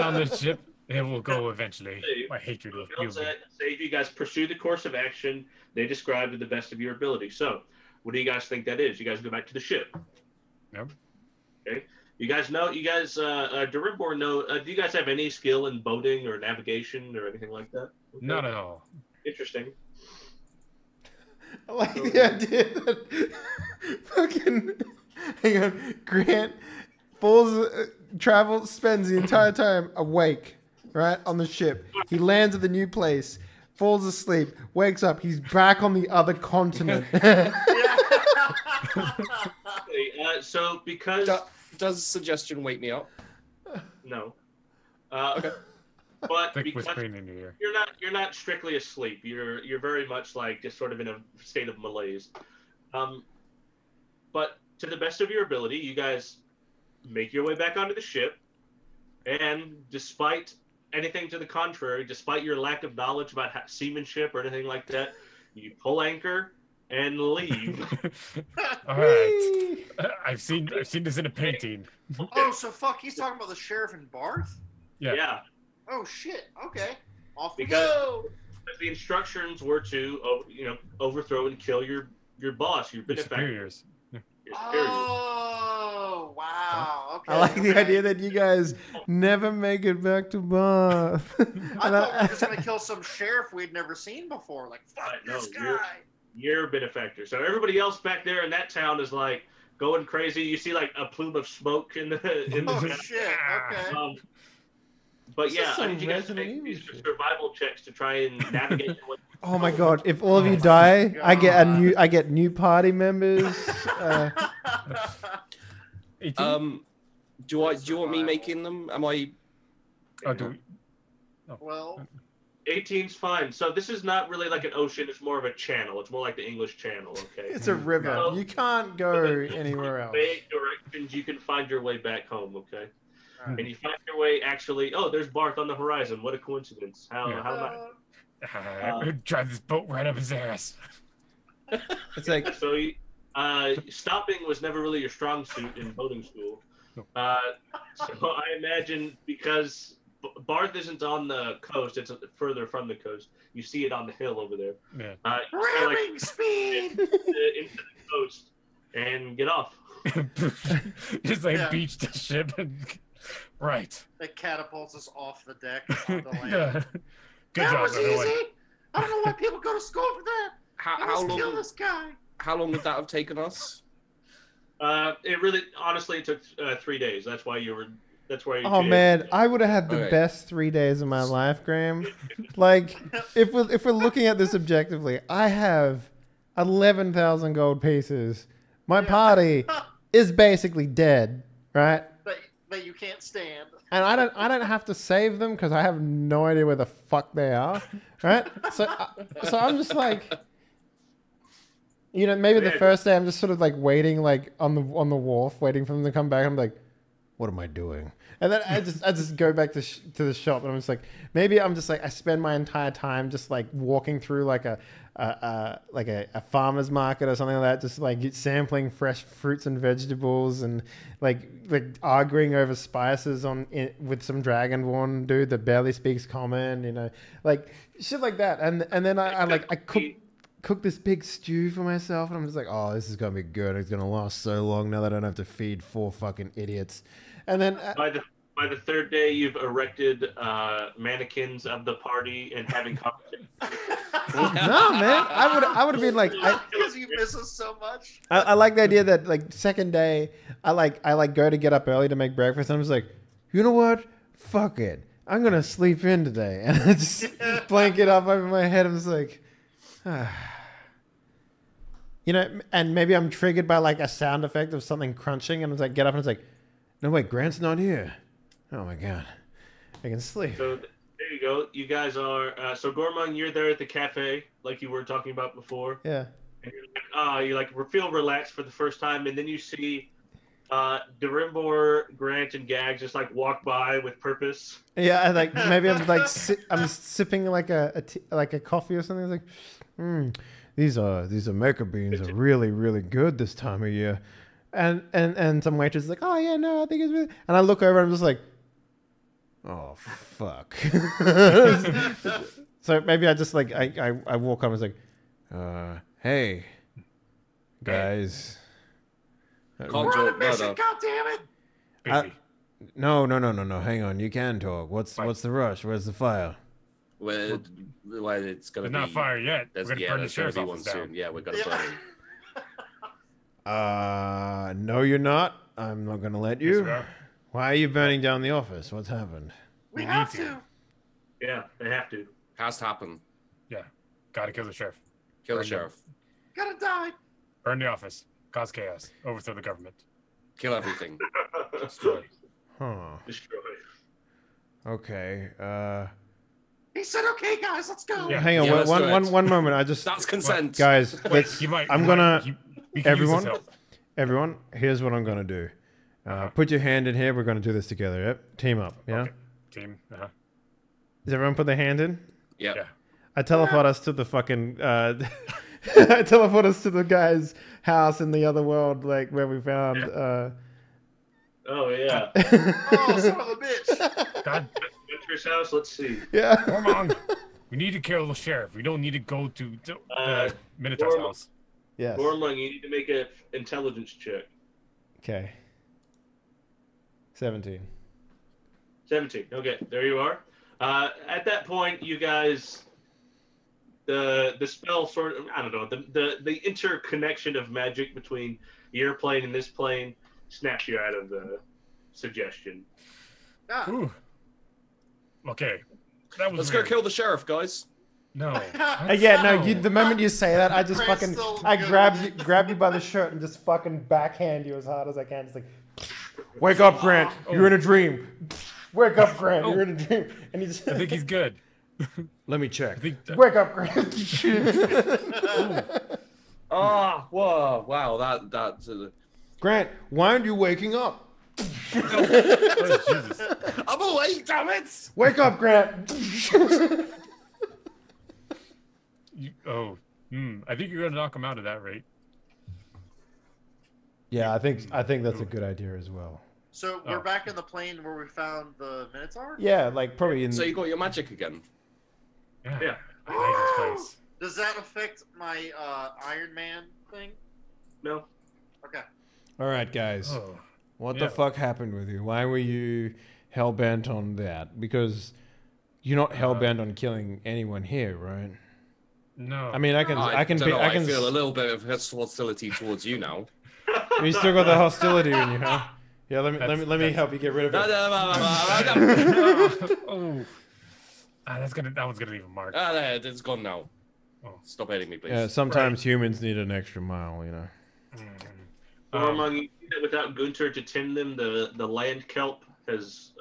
on the ship, it will go eventually. My hatred of you. Say if you guys pursue the course of action they describe to the best of your ability. So, what do you guys think that is? You guys go back to the ship. No. Okay. You guys, Duribor know. Do you guys have any skill in boating or navigation or anything like that? Okay. Not at all. Interesting. I like the idea that fucking hang on, Grant spends the entire time awake, right, on the ship. He lands at the new place, falls asleep, wakes up, he's back on the other continent. So because does suggestion wake me up? No. Okay. But Thick because whispering in your ear. you're not strictly asleep. You're very much like just sort of in a state of malaise. But to the best of your ability, you guys make your way back onto the ship, and despite anything to the contrary, despite your lack of knowledge about seamanship or anything like that, you pull anchor and leave. All right. I've seen this in a painting. Oh, so fuck, he's talking about the sheriff in Barth? Yeah. Oh shit. Okay. Off we Because go. the instructions were to, overthrow and kill your boss, your Your benefactor. superiors. Your superiors. Oh wow. Okay. I like the idea that you guys never make it back to Bath. I thought we were just gonna kill some sheriff we'd never seen before. Like fuck this guy. Your benefactor. So everybody else back there in that town is like going crazy. You see like a plume of smoke in the sky. Shit. Okay. But This yeah, is some I need you guys to Resident make these Evil shit. survival checks to try and navigate your way. Oh my god! If all of you die, I get new party members. 18? Do you want me making them? Am I? Oh, do we? Well, 18's fine. So this is not really like an ocean. It's more of a channel. It's more like the English Channel. Okay. It's a river. So- You can't go anywhere else. Vague directions, you can find your way back home. Okay. Alright. And you find your way actually. Oh, there's Barth on the horizon. What a coincidence! How nice. Drive this boat right up his ass. It's like so. Stopping was never really your strong suit in boating school. So I imagine because Barth isn't on the coast, it's further from the coast. You see it on the hill over there. Yeah. Ramming speed into the coast and get off. Just like beach the ship. Right. It catapults us off the deck onto land. Yeah. Good That job, was everyone. easy. I don't know why people go to school for that. How Let's kill long? this guy. How long would that have taken us? It took 3 days. That's why you were. That's why. oh man, I would have had the best 3 days of my life, Graham. Like, if we're looking at this objectively, I have 11,000 gold pieces. My party is basically dead, right? But you can't stand. And I don't have to save them because I have no idea where the fuck they are, right? So I'm just like, you know, maybe the first day I'm just sort of like waiting, like on the wharf, waiting for them to come back. I'm like, what am I doing? And then I just go back to the shop, and I'm just like, maybe I'm just like, I spend my entire time just like walking through like a farmer's market or something like that, just like sampling fresh fruits and vegetables, and like arguing over spices with some dragonborn dude that barely speaks common, you know, like shit like that. And then I cook this big stew for myself, and I'm just like, oh, this is gonna be good. It's gonna last so long now that I don't have to feed 4 fucking idiots. And then by the third day, you've erected mannequins of the party and having conversations. No, man, I would have been like, because you miss us so much. I like the idea that like second day, I go to get up early to make breakfast, and I'm just like, you know what? Fuck it, I'm gonna sleep in today, and I just blanket up over my head. I'm just like, you know, and maybe I'm triggered by like a sound effect of something crunching, and it's like, get up, and it's like, no wait, Grant's not here. Oh my god, I can sleep. So there you go. You guys are so Gormung, you're there at the cafe like you were talking about before. Yeah. And you're like feel relaxed for the first time, and then you see Durimbor, Grant, and Gags just like walk by with purpose. Yeah, I like maybe I'm like I'm sipping like a coffee or something. It's like, these maca beans are really good this time of year. And some waitress is like, oh yeah, no, I think it's really, and I look over and I'm just like, oh fuck. So maybe I just like I walk up and was like, hey guys. We're on a mission, God damn it! No. Hang on, you can talk. What's the rush? Where's the fire? Well, it's gonna be not fire yet. There's, we're gonna burn the sheriff's office down. soon. Yeah, we're gonna burn it. No, you're not. I'm not gonna let you. Yes, why are you burning down the office? What's happened? We have to. Yeah, they have to. Has to happen. Yeah, gotta kill the sheriff. Kill the sheriff. Gotta die. Burn the office. Cause chaos. Overthrow the government. Kill everything. Destroy. Huh. Destroy. Okay. He said, "Okay, guys, let's go." Yeah. Hang on, Yeah, let's do it. one moment. I just That's consent. guys. Everyone. Everyone. Everyone, here's what I'm gonna do. Put your hand in here. We're gonna do this together. Yep. Team up. Yeah. Okay. Team. Does everyone put their hand in? Yep. Yeah. I teleport us to the fucking. I teleport us to the guy's house in the other world, like where we found. Yeah. Oh yeah. Oh, son of a bitch! God. Winter's house. Let's see. Yeah. Come on. We need to kill the sheriff. We don't need to go to the Minotaur's house. Yes. Gormung, you need to make an intelligence check. Okay. 17. 17. Okay, there you are. At that point, you guys, the spell sort of, I don't know, the interconnection of magic between your plane and this plane snaps you out of the suggestion. Ooh. Okay. That was Let's weird. go kill the sheriff, guys. No. Yeah, no. The moment you say that, I just Grant's fucking, so I good. grab you by the shirt and just fucking backhand you as hard as I can. Just like, wake up, Grant. You're in a dream. Wake up, Grant. You're in a dream. And he just, I think he's good. let me check. I think Wake up, Grant. Ah, whoa, wow, that's. Grant, why aren't you waking up? oh, Jesus. I'm awake, damn it! Wake up, Grant. I think you're gonna knock him out at that rate. Yeah, I think that's a good idea as well. So we're back in the plane where we found the Minotaur? Yeah, like probably in. So you got your magic again? Yeah. I like this place. Does that affect my Iron Man thing? No. Okay. All right, guys. Oh. What the fuck happened with you? Why were you hell bent on that? Because you're not hell bent on killing anyone here, right? No. I mean, I feel a little bit of hostility towards you now. You still got the hostility in you, huh? Yeah, let me help you get rid of it. Oh. That one's gonna leave a mark. It's gone now. Oh. Stop hitting me, please. Yeah, sometimes humans need an extra mile, you know. Among you that without Gunter to tend them, the land kelp has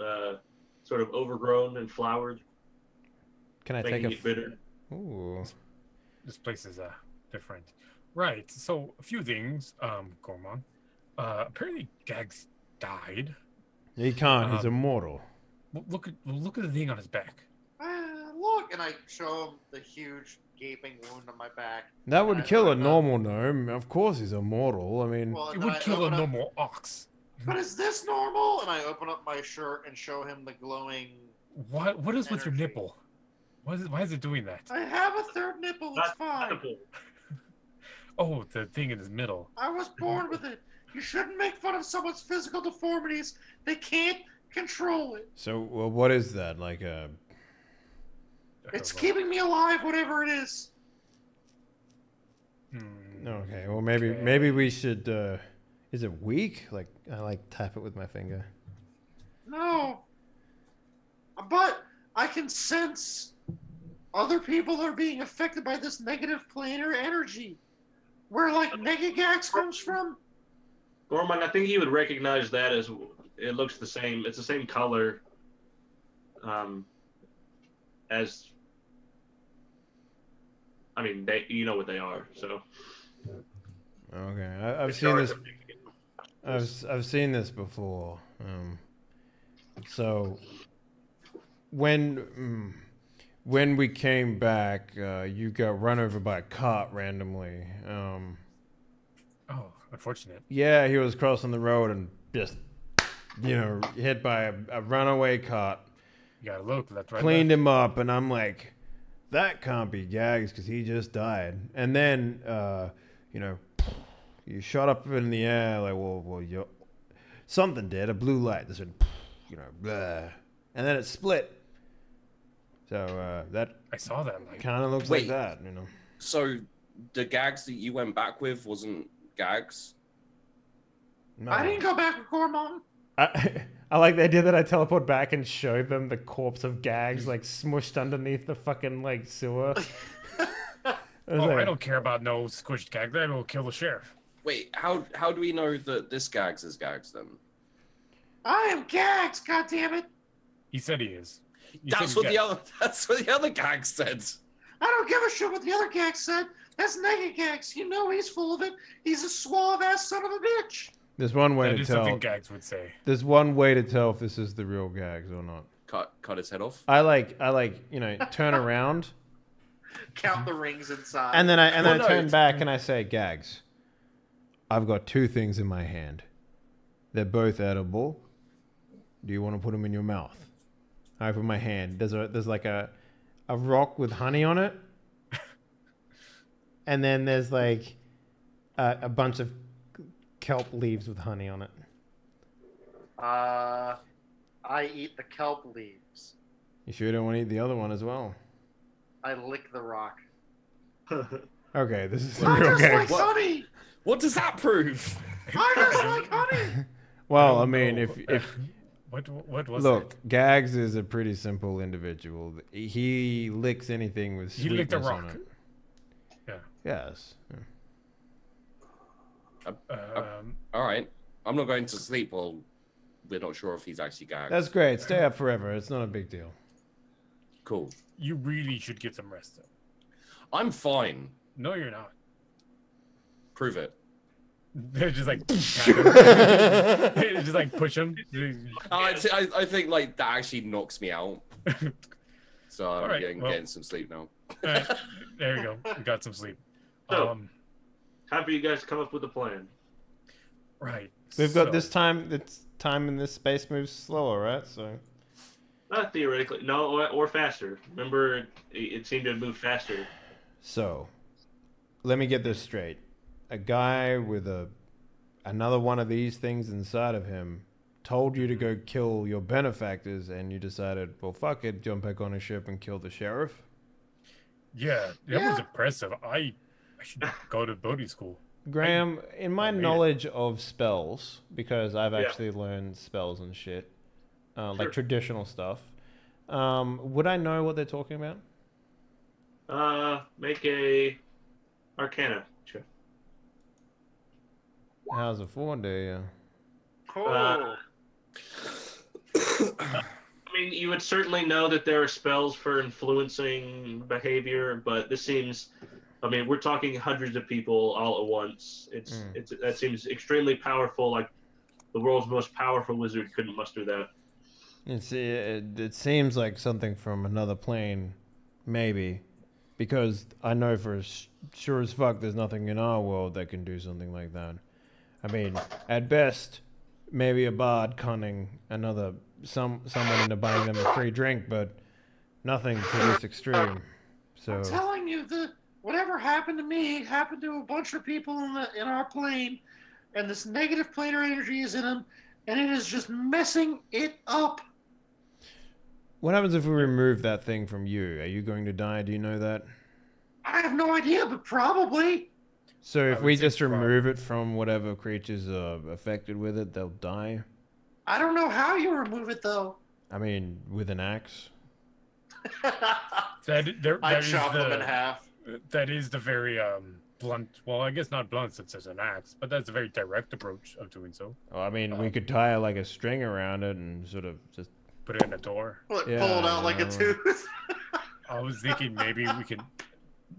sort of overgrown and flowered. Can I making take it bitter? Ooh. This place is different. Right. So a few things, Gormon. Apparently Gags died. He can't. He's immortal. Look at the thing on his back. Look, and I show him the huge gaping wound on my back. That would kill a normal gnome. Of course, he's immortal. I mean, It would kill a normal ox. But is this normal? And I open up my shirt and show him the glowing. What is with your nipple? Why is it doing that? I have a third nipple. It's fine. Oh, the thing in his middle. I was born with it. You shouldn't make fun of someone's physical deformities. They can't control it. so what is that? Like a? It's keeping me alive, whatever it is. Okay. Well, maybe we should. Is it weak? Like I like tap it with my finger. No. But I can sense other people are being affected by this negative planar energy. Where like Negagax comes from? Gorman, I think he would recognize that as it looks the same. It's the same color as. I mean, you know what they are, so. Okay, I've seen this. I've seen this before. So when we came back, you got run over by a cart randomly. Oh, unfortunate. Yeah, he was crossing the road and just, hit by a runaway cart. You gotta look. That's right. Cleaned him up, and I'm like, that can't be Gags because he just died. And then, you shot up in the air like, well, something did. A blue light. This went, blah. And then it split. So that I saw that. Kind of looks like that, So the Gags that you went back with wasn't Gags? No. I didn't go back with Gormon. I like the idea that I teleport back and show them the corpse of Gags like smushed underneath the fucking like sewer. I don't care about no squished Gags. I will kill the sheriff. Wait, how do we know that this Gags is Gags then? I am Gags, goddammit. He said he is. That's what the other Gag said. I don't give a shit what the other Gag said. That's Negagax. You know he's full of it. He's a suave ass son of a bitch. There's one way to tell. Something Gags would say. There's one way to tell if this is the real Gags or not. Cut his head off. I like turn around. Count the rings inside. And then I turn back and I say, Gags, I've got two things in my hand. They're both edible. Do you want to put them in your mouth? I open my hand. There's like a rock with honey on it. And then there's like a bunch of kelp leaves with honey on it. I eat the kelp leaves. You sure don't want to eat the other one as well? I lick the rock. Okay, this is the I real just Gags. like honey. What does that prove? I just like honey. Well, I mean, if what was look, Gags is a pretty simple individual. He licks anything with He sweetness licked a rock. on it. Yeah. Yes. All right. I'm not going to sleep while we're not sure if he's actually Gagged. That's great. Stay up forever. It's not a big deal. Cool. You really should get some rest, though. I'm fine. No, you're not. Prove it. They're just like, just like push him. I think like that actually knocks me out. So I'm getting some sleep now. All right. There you go. You got some sleep. So, time for you guys to come up with a plan. Right. We've got this time. It's time in this space moves slower, right? So. Not theoretically, no, or faster. Remember, it seemed to move faster. So, let me get this straight. A guy with another one of these things inside of him told you to go kill your benefactors, and you decided, well, fuck it, jump back on a ship and kill the sheriff? Yeah, that was impressive. I should go to boating school. Graham, in my knowledge of spells, because I've actually learned spells and shit, like traditional stuff, would I know what they're talking about? Make a Arcana check. How's a 4D? Oh. I mean, you would certainly know that there are spells for influencing behavior, but this seems... I mean, we're talking hundreds of people all at once. That seems extremely powerful. Like the world's most powerful wizard couldn't muster that. It seems like something from another plane, maybe, because I know for sure as fuck there's nothing in our world that can do something like that. I mean, at best, maybe a bard conning someone into buying them a free drink, but nothing to this extreme. So I'm telling you, whatever happened to me happened to a bunch of people in our plane, and this negative planar energy is in them, and it is just messing it up. What happens if we remove that thing from you? Are you going to die? Do you know that? I have no idea, but probably. So if we just remove it from whatever creatures are affected with it, they'll die? I don't know how you remove it, though. I mean, with an axe? I'd chop them in half. That is the very blunt, well, I guess not blunt since it's an axe, but that's a very direct approach of doing so. Oh, I mean, we could tie like a string around it and sort of just... Put it in a door. Pull it out like a tooth. I was thinking maybe we could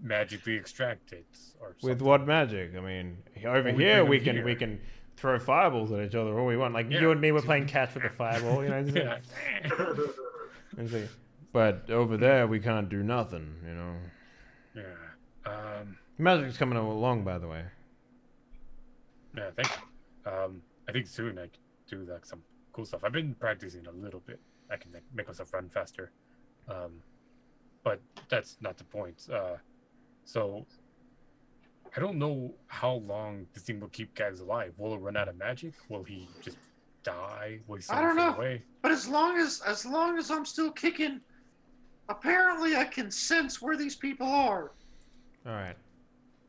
magically extract it. Or something. With what magic? I mean, over here we can throw fireballs at each other all we want. Like you and me were playing catch with a fireball, you know? But over there we can't do nothing, you know? Yeah. Magic's coming along, by the way. Yeah, thank you. I think soon I can do like some cool stuff. I've been practicing a little bit. I can make myself run faster. But that's not the point. So I don't know how long this thing will keep Gags alive. Will it run out of magic? Will he just die? Will he I don't know. away? But as long as I'm still kicking, apparently I can sense where these people are. All right.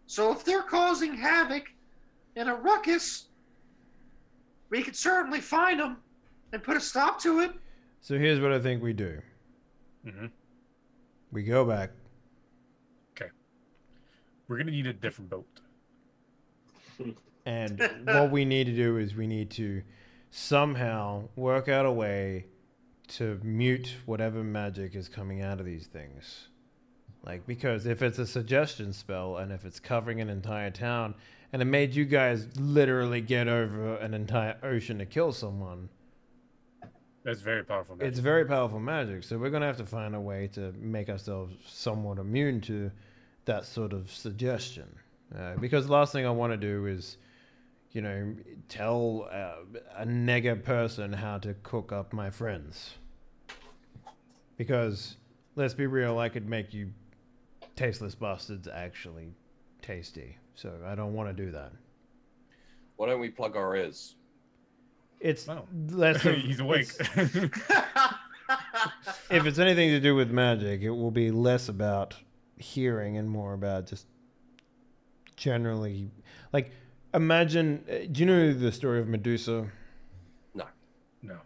So if they're causing havoc and a ruckus, we could certainly find them and put a stop to it. So here's what I think we do. Mm-hmm. We go back. Okay. We're going to need a different boat. And what we need to do is we need to somehow work out a way to mute whatever magic is coming out of these things. Like, because if it's a suggestion spell and if it's covering an entire town and it made you guys literally get over an entire ocean to kill someone. That's very powerful magic. It's very powerful magic. So we're going to have to find a way to make ourselves somewhat immune to that sort of suggestion. Because the last thing I want to do is, you know, tell a nega person how to cook up my friends. Because, let's be real, I could make you tasteless bastards actually tasty. So I don't want to do that. Why don't we plug our ears? It's less of... He's awake. If it's anything to do with magic, it will be less about hearing and more about just generally... Like, imagine... do you know the story of Medusa? No. No.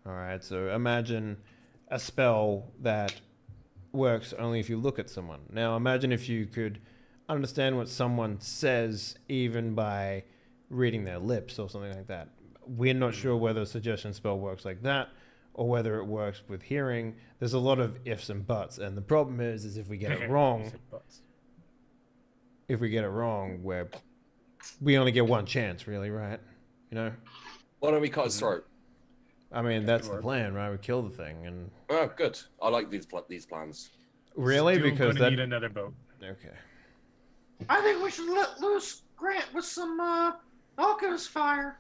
Alright, so imagine a spell that works only if you look at someone. Now, imagine if you could understand what someone says even by reading their lips or something like that. We're not sure whether a suggestion spell works like that or whether it works with hearing. There's a lot of ifs and buts, and the problem is if we get it wrong, we only get one chance, really, right? You know? Why don't we cut his throat? I mean, that's the plan, right? We kill the thing, and... Oh, good. I like these plans. Really? Still because need another boat. Okay. I think we should let loose Grant with some alchemist fire.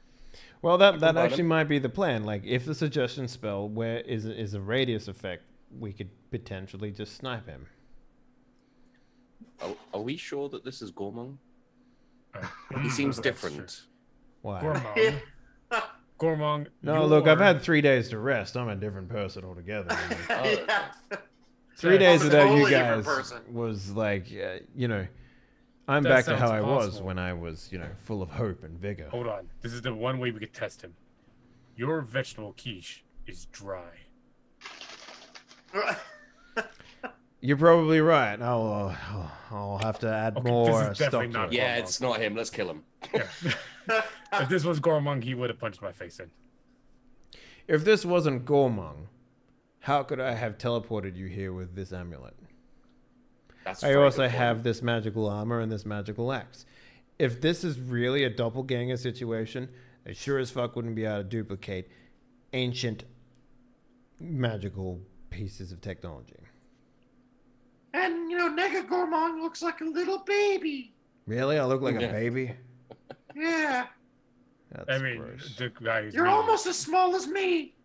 Well, that actually might be the plan. Like, if the suggestion spell where is a radius effect, we could potentially just snipe him. Are we sure that this is Gormong? He seems different. Why? Gormong. Gormong. No, look, I've had 3 days to rest. I'm a different person altogether. Yeah. 3 days I'm a without totally you different guys person. was like, I'm That back to how sounds I was possible. when I was, full of hope and vigor. Hold on. This is the one way we could test him. Your vegetable quiche is dry. You're probably right. I'll have to add Okay, more this is stuff definitely to not it. Yeah, it's not him. Let's kill him. Yeah. If this was Gormong, he would have punched my face in. If this wasn't Gormong, how could I have teleported you here with this amulet? That's a I very also good point. have this magical armor and this magical axe. If this is really a doppelganger situation, I sure as fuck wouldn't be able to duplicate ancient magical pieces of technology. And, Nega Gormong looks like a little baby. Really? I look like a Yeah. baby? Yeah. That's I mean, gross. the guy who's You're really- almost as small as me.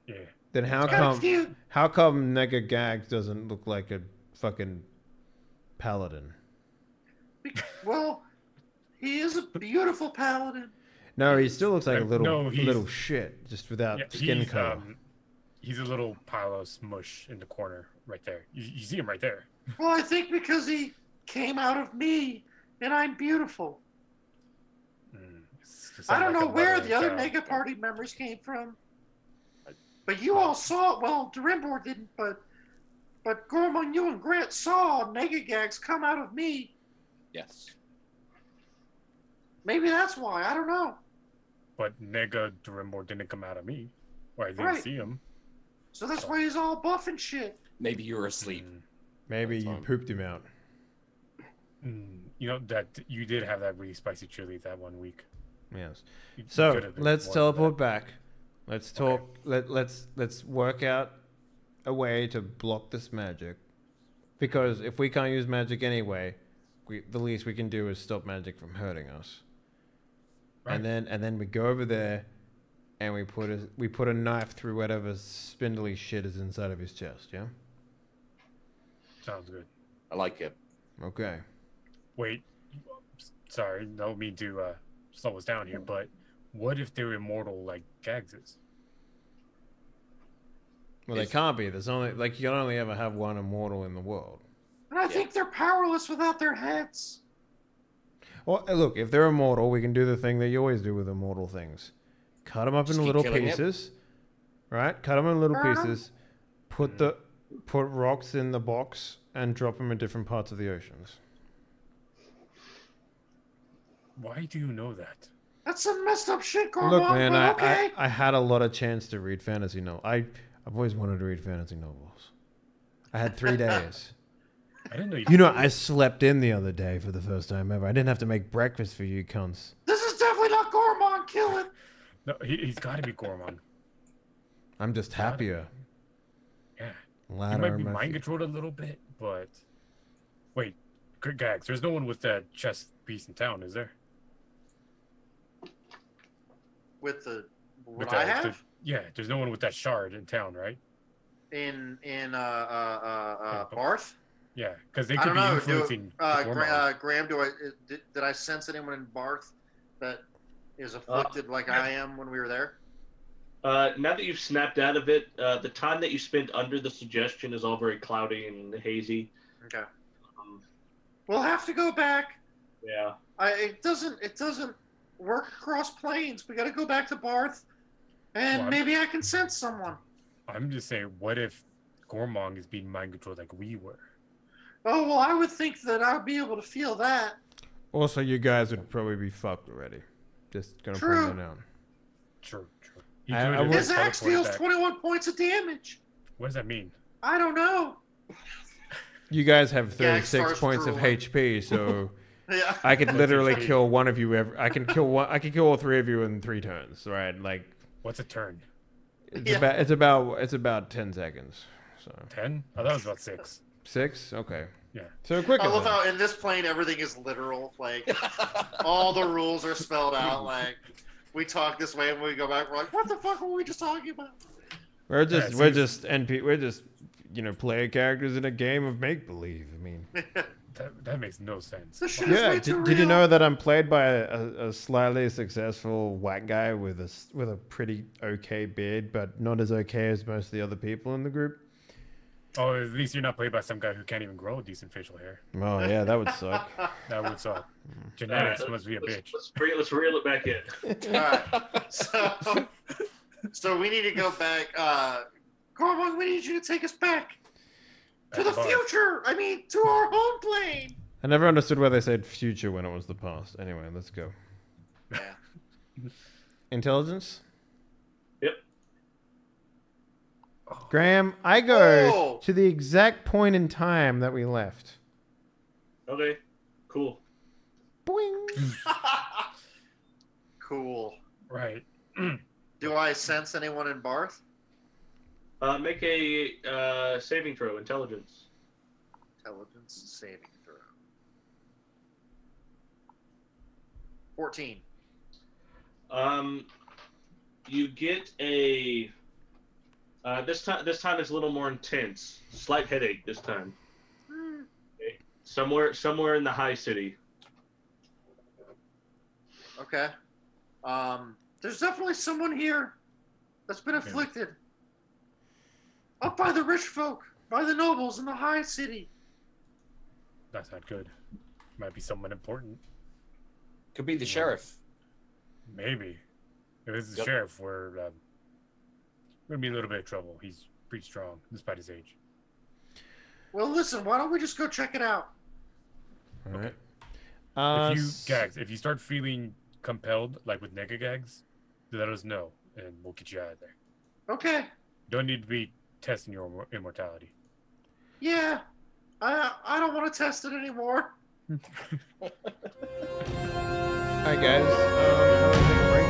Yeah. Then how Kind of come cute. Nega Gags doesn't look like a fucking paladin? Well, he is a beautiful paladin. No, he still looks like a No, he's- little shit, just without Yeah, skin color. he's a little pile of smush in the corner right there. You see him right there. Well, I think because he came out of me, and I'm beautiful. I don't know where the other Nega party members came from. But you all saw, well, Durimbor didn't, but Gormon, you and Grant saw Nega Gags come out of me. Yes. Maybe that's why, I don't know. But Nega Durimbor didn't come out of me. Or I didn't Right. see him. So that's why he's all buff and shit. Maybe you're asleep. Maybe That's you fine. pooped him out. You know that you did have that really spicy chili that one week. Yes. You So could have been let's more than teleport that. back. Let's talk. Let's work out a way to block this magic. Because if we can't use magic anyway, the least we can do is stop magic from hurting us. Right. And then we go over there, and we put a knife through whatever spindly shit is inside of his chest. Yeah. Sounds good. I like it. Okay. Wait, sorry, don't mean to slow us down here, but what if they're immortal like Gags is? Well, they can't be. There's only you can only ever have one immortal in the world. And I think they're powerless without their heads. Well, look, if they're immortal, we can do the thing that you always do with immortal things. Cut them up Just in keep little killing it. pieces. Right? Cut them in little Burn 'em. pieces. Put rocks in the box and drop them in different parts of the oceans. Why do you know that? That's some messed up shit, Gormon. Look, man, but okay. I had a lot of chance to read fantasy novels. I've always wanted to read fantasy novels. I had 3 days. I didn't know you. You know, I slept in the other day for the first time ever. I didn't have to make breakfast for you cunts. This is definitely not Gormon. Kill it. No, he's got to be Gormon. I'm just happier. Yeah, he Louder might on be my mind feet. controlled a little bit, but wait, Gags, there's no one with that chest piece in town, is there? With the With what I that- have yeah, there's no one with that shard in town, right? in Barth. Yeah, because they I could don't be know. influencing Gormon. Graham, did I sense anyone in Barth that is afflicted like I am when we were there? Now that you've snapped out of it, the time that you spent under the suggestion is all very cloudy and hazy. Okay. We'll have to go back. Yeah. It doesn't work across planes. We got to go back to Barth, and Well, maybe I can sense someone. I'm just saying, what if Gormong is being mind controlled like we were? Oh well, I would think that I would be able to feel that. Also, you guys would probably be fucked already. Just gonna True. point that out. True. I would- His axe teleported deals back. 21 points of damage. What does that mean? I don't know. You guys have Gag 36 starts points of drooling. HP, so Yeah. I could literally HP? kill one of you. I can kill one. I can kill all three of you in 3 turns. Right? Like What's a turn? it's Yeah. about 10 seconds. So 10? I thought it was about 6. 6? Okay. Yeah. So quicker. I love how in this plane everything is literal. Like all the rules are spelled out. Like we talk this way and when we go back, we're like, what the fuck were we just talking about? We're just player characters in a game of make believe. I mean, that makes no sense. Yeah, did you know that I'm played by a slightly successful white guy with a pretty okay beard, but not as okay as most of the other people in the group? Oh, at least you're not played by some guy who can't even grow decent facial hair. Oh yeah, that would suck. That would suck. Genetics must be a bitch. Let's reel it back in. All right. So we need to go back. Cormac, we need you to take us back to the future. I mean, to our home plane. I never understood why they said future when it was the past. Anyway, let's go. Yeah. Intelligence? Yep. Graham, I go to the exact point in time that we left. Okay. Cool. Boing. Cool. Right. Do I sense anyone in Barth? Make a saving throw, intelligence. Intelligence saving throw. 14. You get a. This time it's a little more intense. Slight headache this time. Okay. Somewhere in the high city. Okay. There's definitely someone here that's been afflicted. Up by the rich folk, by the nobles in the high city. That's not good. Might be someone important. Could be the sheriff. Maybe. If it's the sheriff, we're gonna be in a little bit of trouble. He's pretty strong, despite his age. Well, listen, why don't we just go check it out? All right. If you start feeling compelled, like with nega gags, let us know, and we'll get you out of there. Okay. Don't need to be testing your immortality. Yeah. I don't want to test it anymore. All right, guys. Take a break.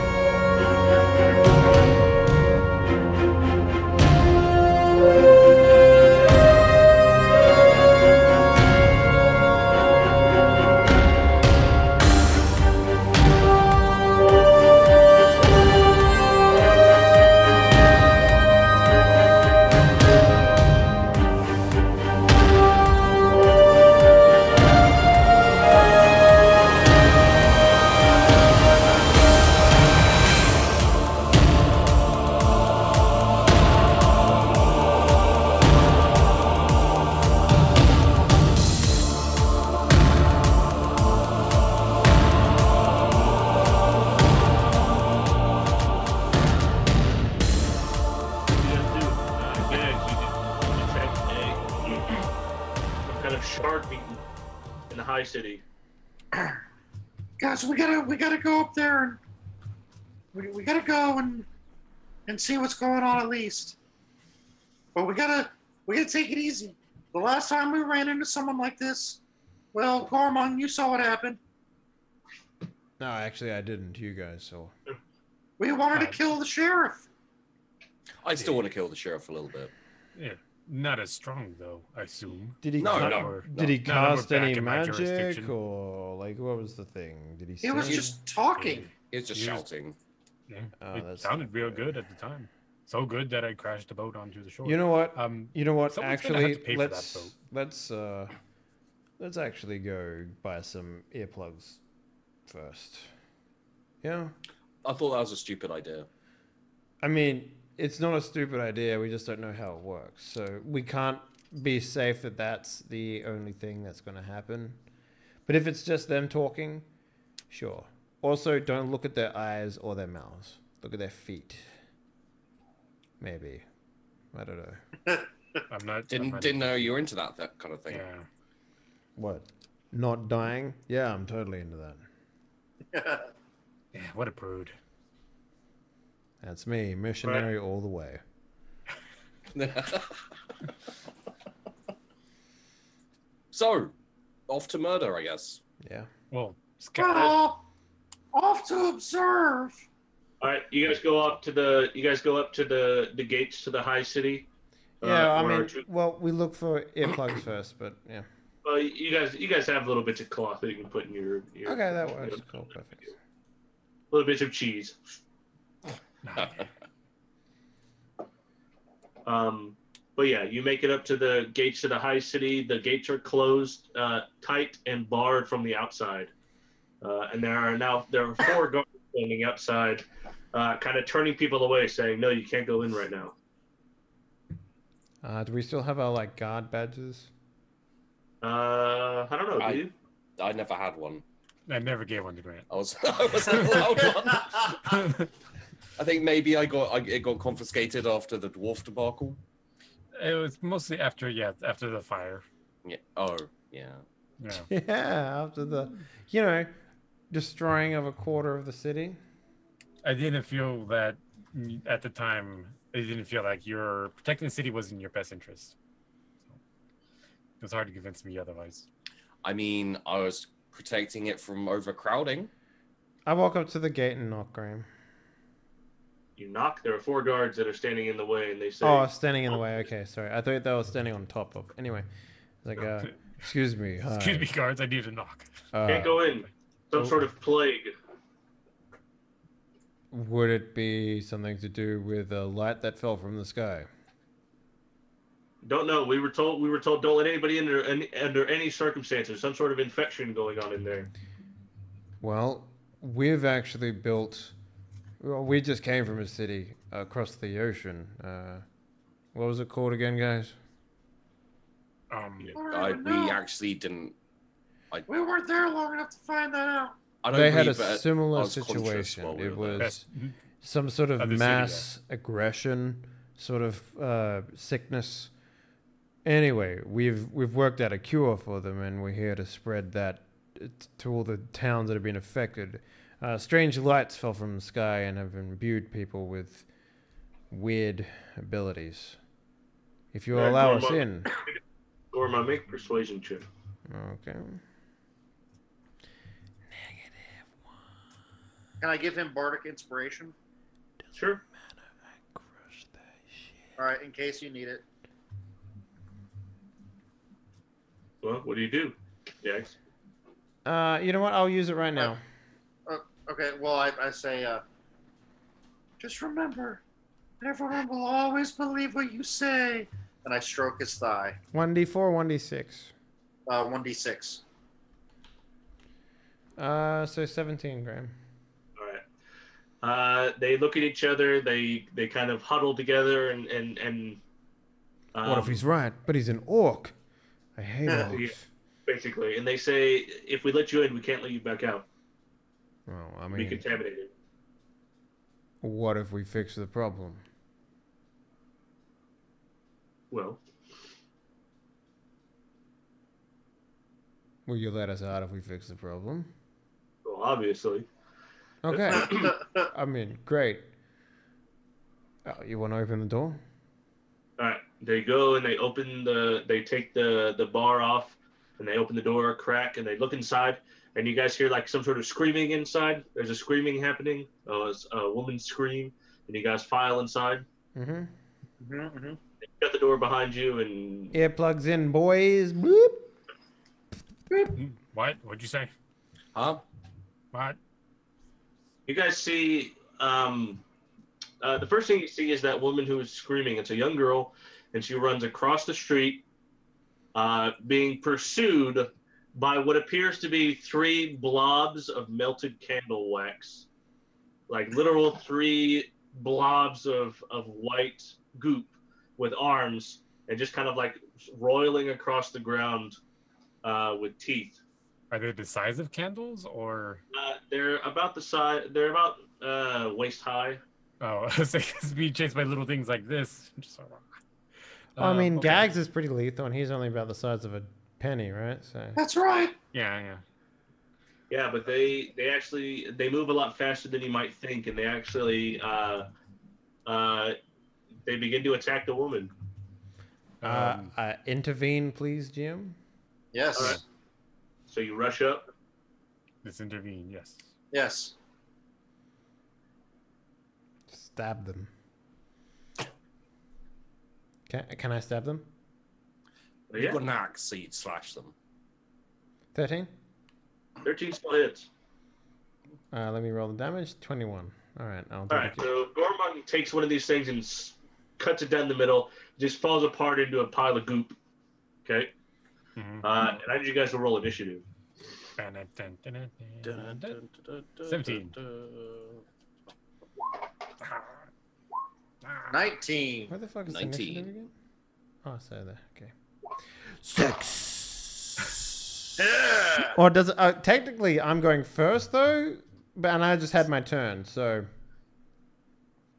City. Guys, we gotta go up there and we gotta go and see what's going on at least. But we gotta take it easy. The last time we ran into someone like this, well, Gormon, you saw what happened. No, actually, I didn't. You guys saw. We wanted to kill the sheriff. I still want to kill the sheriff a little bit. Yeah. Not as strong though, I assume. Did he? Did he cast any magic, or like what was the thing? Did he? He was just talking. He was just shouting. Yeah, it sounded real good at the time. So good that I crashed the boat onto the shore. You know what? Actually, let's actually go buy some earplugs first. Yeah. I thought that was a stupid idea. I mean, it's not a stupid idea. We just don't know how it works. So we can't be safe that that's the only thing that's going to happen. But if it's just them talking, sure. Also, don't look at their eyes or their mouths. Look at their feet. Maybe. I don't know. Didn't know you were into that kind of thing. Yeah. What? Not dying? Yeah, I'm totally into that. Yeah, what a prude. That's me, missionary all the way. So, off to murder, I guess. Yeah. Well, off to observe. All right, you guys go up to the gates to the high city. Yeah, I mean, well, we look for earplugs first, but yeah. Well, you guys have little bits of cloth that you can put in your okay, that works. Cool, perfect. Little bits of cheese. But yeah, you make it up to the gates of the high city. The gates are closed, tight and barred from the outside. And there are 4 guards standing outside, kind of turning people away, saying, "No, you can't go in right now." Do we still have our guard badges? I don't know. Do you? I never had one. I never gave one to Grant. I wasn't allowed one. I think maybe it got confiscated after the dwarf debacle. It was mostly after the fire. Yeah. Oh, yeah. Yeah, after the, destroying of a quarter of the city. I didn't feel that at the time. I didn't feel like your protecting the city was in your best interest. So it was hard to convince me otherwise. I mean, I was protecting it from overcrowding. I walk up to the gate and knock, Graham. You knock. There are 4 guards that are standing in the way, and they say, "Oh, standing in the way." Okay, sorry. I thought they were standing on top of. Anyway, it's like, excuse me. Hi. Excuse me, guards. I need to knock. Can't go in. Some sort of plague. Would it be something to do with a light that fell from the sky? Don't know. We were told don't let anybody in under any circumstances. Some sort of infection going on in there. Well, we've actually built. Well, we just came from a city across the ocean. What was it called again, guys? We actually didn't. We weren't there long enough to find that out. They had a similar situation. It was some sort of mass aggression, sort of sickness. Anyway, we've worked out a cure for them, and we're here to spread that to all the towns that have been affected. Strange lights fell from the sky and have imbued people with weird abilities. If you allow us in. Or my make persuasion check. Okay. Can I give him bardic inspiration? Sure. All right, in case you need it. Well, what do you do? Yes. You know what? I'll use it right now. Okay, well, I say, just remember, everyone will always believe what you say. And I stroke his thigh. 1d4, 1d6? 1d6. So 17, Graham. All right. They look at each other. They kind of huddle together and what if he's right? But he's an orc. I hate orcs. Yeah, basically, and they say, if we let you in, we can't let you back out. Well, I mean, be contaminated. What if we fix the problem? Well, will you let us out if we fix the problem? Well, obviously. Okay. I mean, great. You want to open the door? All right. They go and they take the bar off, and they open the door a crack, and they look inside, and you guys hear like some sort of screaming inside. There's a screaming happening. It's a woman's scream, and you guys file inside. Mm-hmm. Mm-hmm. Shut the door behind you, and earplugs in, boys. Boop. Boop. What? What'd you say? Huh? What? You guys see. The first thing you see is that woman who is screaming. It's a young girl, and she runs across the street, being pursued by what appears to be 3 blobs of melted candle wax, like literal 3 blobs of white goop with arms, and just kind of like roiling across the ground with teeth. Are they the size of candles, or? They're about the size. They're about waist high. Oh, it's being chased by little things like this. I mean, okay. Gags is pretty lethal, and he's only about the size of a penny, right? So. That's right. Yeah. Yeah, but they move a lot faster than you might think, and they actually they begin to attack the woman. Intervene, please, Jim. Yes. All right. So you rush up. Let's intervene. Yes. Yes. Stab them. Can I stab them? You've got an axe, so you'd slash them. 13? 13 still hits. Let me roll the damage. 21. All right. Alright, so Gormon takes one of these things and cuts it down the middle. Just falls apart into a pile of goop. Okay? And I need you guys to roll initiative. 17. 19. Where the fuck is 19. the initiative again? Oh, so there. Okay. 6. Yeah. Or does it? Technically, I'm going first though, and I just had my turn, so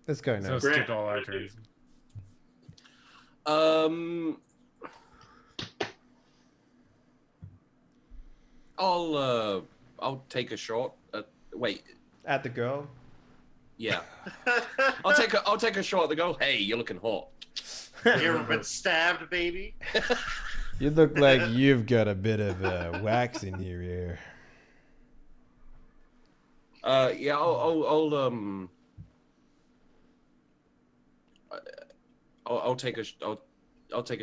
let's go now. So skip all our turns. I'll take a shot. Wait. At the girl. Yeah. I'll take a shot at the girl. Hey, you're looking hot. You ever been stabbed, baby? You look like you've got a bit of wax in your ear. Yeah, I'll take a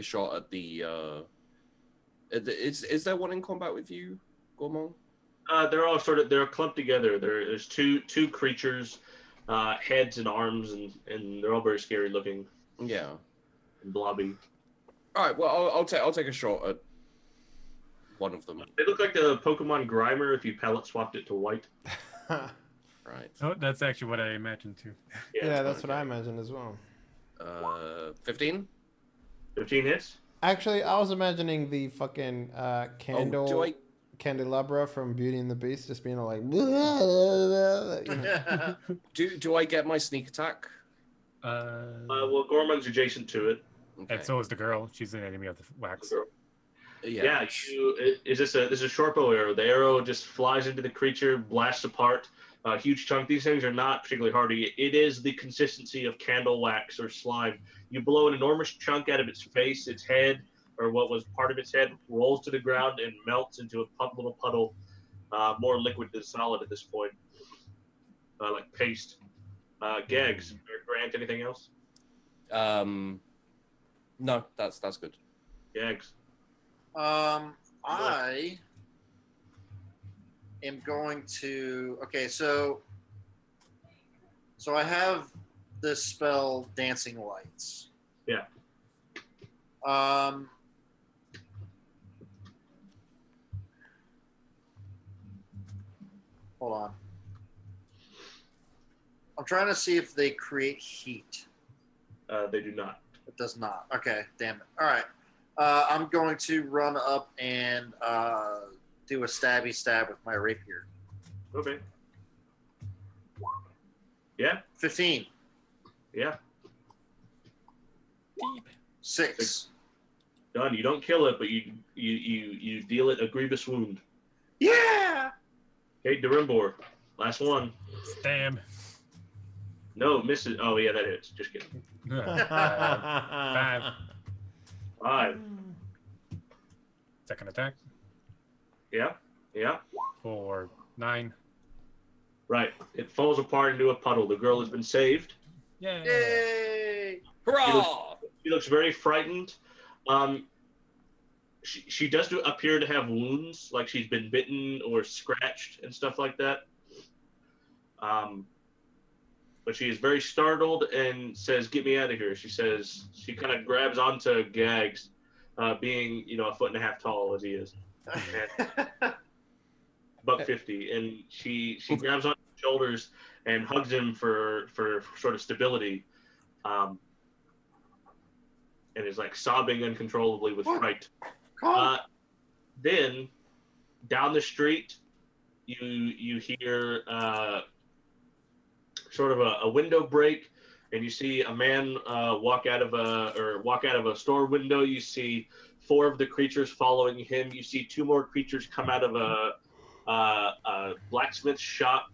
shot at the. Is there one in combat with you, Gormon? They're all they're clumped together. There's two creatures, heads and arms, and they're all very scary looking. Yeah. And blobby. All right. Well, I'll take a shot at one of them. They look like the Pokemon Grimer if you palette swapped it to white. Right. Oh, that's actually what I imagined too. Yeah, that's what I imagined as well. 15. 15 hits. Actually, I was imagining the fucking candle. Candelabra from Beauty and the Beast just being all like, you know. Do I get my sneak attack? Well, Gormon's adjacent to it. Okay. And so is the girl. She's an enemy of the wax. Yeah. This is a short bow arrow. The arrow just flies into the creature, blasts apart a huge chunk. These things are not particularly hardy. It is the consistency of candle wax or slime. You blow an enormous chunk out of its face, its head, or what was part of its head, rolls to the ground and melts into a little puddle, more liquid than solid at this point, like paste. Gags or Grant, anything else? No, that's good. Gags. I am going to. Okay, so I have this spell, Dancing Lights. Yeah. Hold on. I'm trying to see if they create heat. They do not. It does not. Okay, damn it. All right. I'm going to run up and do a stabby stab with my rapier. Okay. Yeah. 15. Yeah. 6. Done. You don't kill it, but you deal it a grievous wound. Yeah. Okay, Durimbor. Last one. Damn. No, misses. Oh yeah, that hits. Just kidding. 5. 5. Second attack. Yeah. Yeah. For 9. Right. It falls apart into a puddle. The girl has been saved. Yay! Yay! Hurrah! She looks very frightened. She does appear to have wounds, like she's been bitten or scratched and stuff like that. But she is very startled and says, "Get me out of here." She says, she kind of grabs onto Gags, being, a 1.5 feet tall as he is. $150, and she grabs on his shoulders and hugs him for sort of stability, and is like sobbing uncontrollably with fright. Then down the street, you hear sort of a window break, and you see a man walk out of a store window. You see 4 of the creatures following him. You see 2 more creatures come out of a blacksmith shop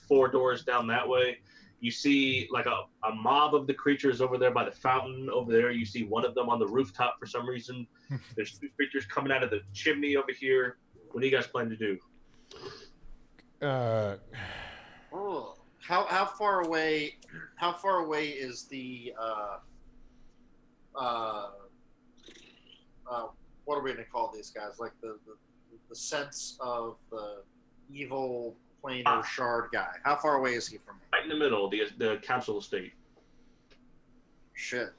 4 doors down that way. You see like a mob of the creatures over there by the fountain over there. You see one of them on the rooftop for some reason. There's 2 creatures coming out of the chimney over here. What do you guys plan to do? How far away is the what are we going to call these guys? Like the sense of the evil planar shard guy. How far away is he from me? Right in the middle, the council estate. Shit.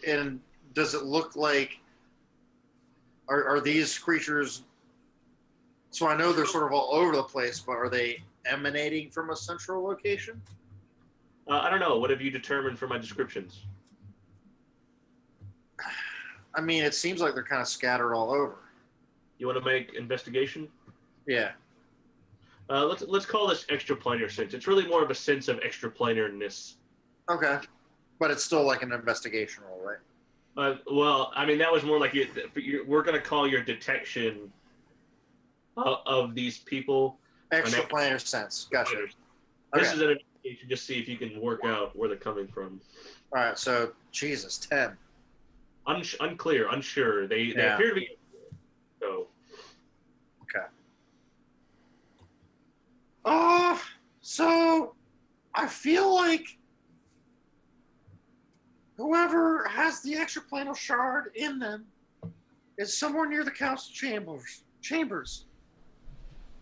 And does it look like are these creatures? So I know they're sort of all over the place, but are they emanating from a central location? I don't know. What have you determined from my descriptions? I mean, it seems like they're kind of scattered all over. You want to make investigation? Yeah. Let's call this extraplanar sense. It's really more of a sense of extraplanarness. Okay. But it's still like an investigation roll, right? Well, I mean, that was more like we're going to call your detection of these people. Extraplanar sense. Gotcha. This Okay. is an investigation. Just see if you can work out where they're coming from. All right. So, Jesus, 10. Unclear, unsure. They appear to be. So. Okay. So I feel like whoever has the extraplanar shard in them is somewhere near the council chambers.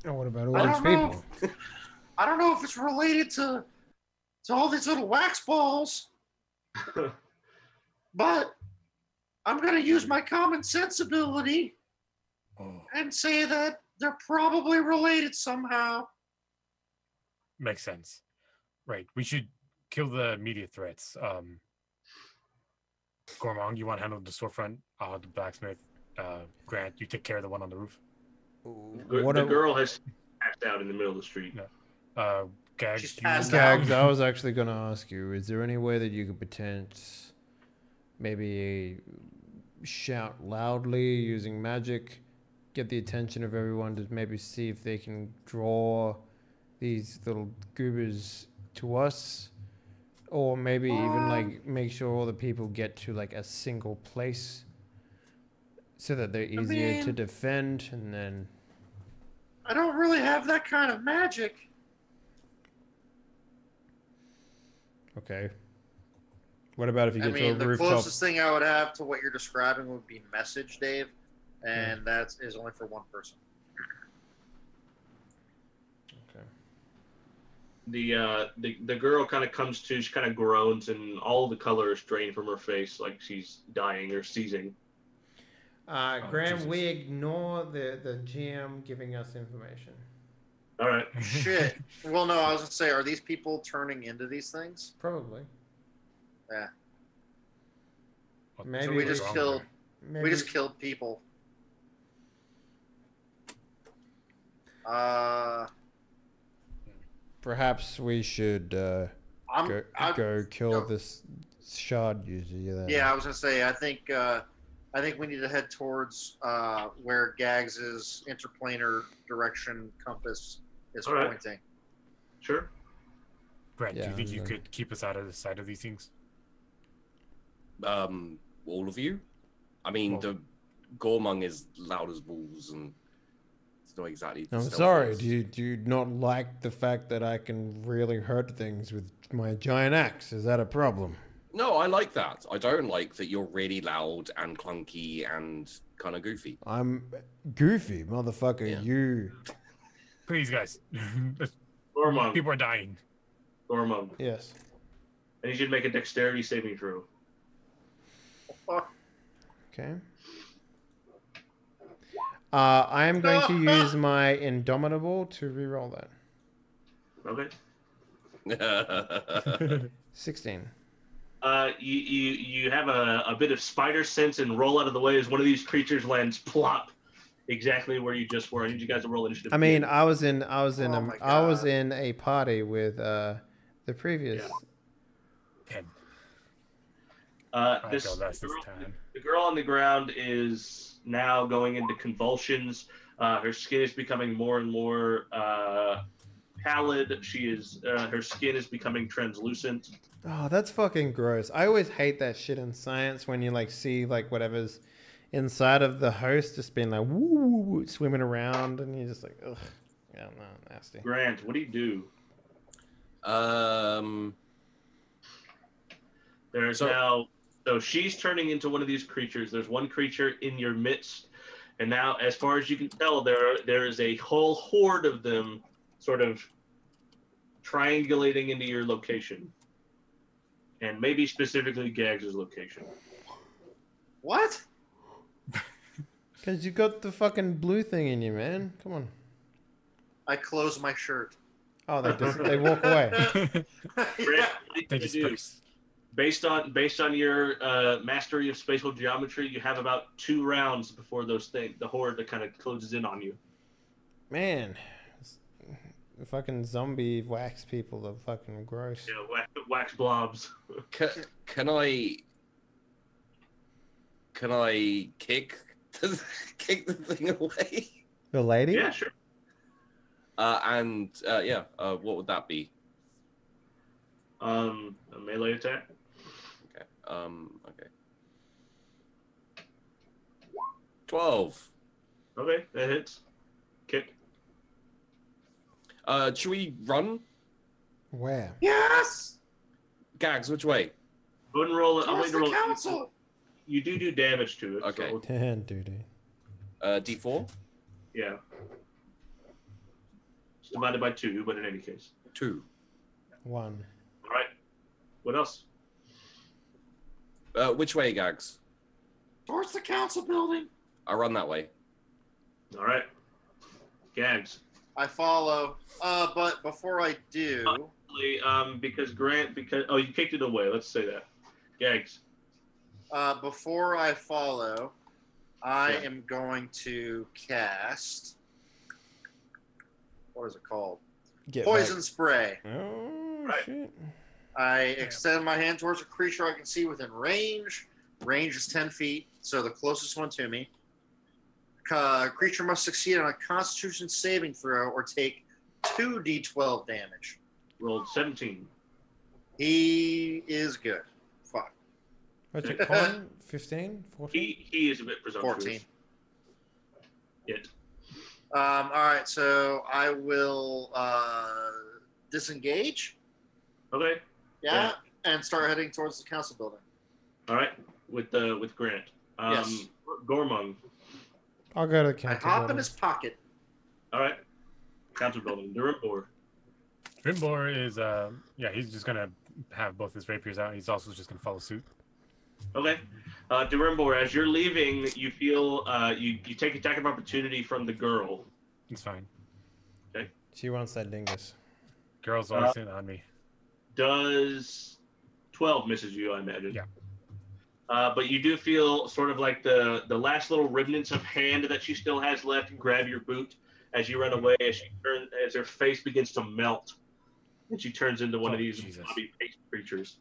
Oh, what about all these people? I don't know if it's related to all these little wax balls, but I'm going to use my common sensibility and say that they're probably related somehow. Makes sense. Right. We should kill the immediate threats. Gormong, you want to handle the storefront? The blacksmith. Grant, you take care of the one on the roof. The girl has passed out in the middle of the street. No. Gags, She's passed Gags, I was actually going to ask you, is there any way that you could maybe shout loudly using magic, get the attention of everyone to maybe see if they can draw these little goobers to us, or maybe even like make sure all the people get to like a single place so that they're easier to defend, and then I don't really have that kind of magic. Okay. What about if you get to a the rooftop? The closest thing I would have to what you're describing would be message, Dave, and that is only for one person. Okay. The girl kind of comes to, she kind of groans, and all the color is drained from her face, like she's dying or seizing. Graham, Jesus. we ignore the GM giving us information. All right. Shit. Well, no, I was gonna say, are these people turning into these things? Probably. Yeah. Maybe So we just killed people. Perhaps we should go kill this shard user. Yeah, I was gonna say, I think we need to head towards where Gags's interplanar direction compass is pointing. Sure. Grant, do you think you could keep us out of the sight of these things? All of you? I mean, the Gormung is loud as balls, and it's not exactly. I'm sorry. Do you not like the fact that I can really hurt things with my giant axe? Is that a problem? No, I like that. I don't like that you're really loud and clunky and kind of goofy. I'm goofy, motherfucker. Yeah. You. Please, guys. Gormong. People are dying. Gormong. Yes. And you should make a dexterity saving throw. Okay. I am going to use my Indomitable to reroll that. Okay. 16. You have a bit of spider sense and roll out of the way as one of these creatures lands plop exactly where you just were. I need you guys to roll initiative. I mean, I was in a party with the previous. Yeah. The girl on the ground is now going into convulsions. Her skin is becoming more and more pallid. Her skin is becoming translucent. Oh, that's fucking gross. I always hate that shit in science when you like see like whatever's inside of the host just being like woo, swimming around, and you're just like, ugh, yeah, no, nasty. Grant, what do you do? There's now So she's turning into one of these creatures. There's one creature in your midst, and now, as far as you can tell, there is a whole horde of them, sort of triangulating into your location, and maybe specifically Gags' location. What? Because you got the fucking blue thing in you, man. Come on. I close my shirt. Oh, they walk away. They disperse. Based on your mastery of spatial geometry, you have about 2 rounds before the horde that kind of closes in on you. Man, the fucking zombie wax people are fucking gross. Yeah, wax blobs. Can I kick the thing away? The lady? Yeah, sure. What would that be? A melee attack. Okay. Okay. 12. Okay, that hits. Kick. Should we run? Where? Yes. Gags, which way? Go ahead and roll it. I'm Towards going to the roll. council. You do damage to it. Okay. So, 10 duty. D4? yeah. It's divided by 2, but in any case. 2. 1. All right. What else? Which way, Gags? Towards the council building. I run that way. All right. Gags. I follow. But before I do, Because you kicked it away. Let's say that. Gags. before I follow, I am going to cast. What is it called? Poison spray. Oh, Right. shit. I extend my hand towards a creature I can see within range. Range is 10 feet, so the closest one to me. Creature must succeed on a Constitution saving throw or take 2d12 damage. Rolled 17. He is good. Fuck. What's your con? 15? 14? He is a bit presumptuous. 14. Hit. All right, so I will disengage. Okay. Yeah, and start heading towards the council building. All right. With Grant. Yes. Gormung. I'll go to the I counter. hop in his pocket. All right. Council building. Durimbor. Rimbor is he's just gonna have both his rapiers out. He's also just gonna follow suit. Okay. Durimbor, as you're leaving, you feel you take attack of opportunity from the girl. It's fine. Okay. She wants that dingus. Girls always in on me. Does 12 misses you, I imagine. Yeah. But you do feel sort of like the last little remnants of hand that she still has left grab your boot as you run away, as her face begins to melt, and she turns into one of these blobby paste creatures.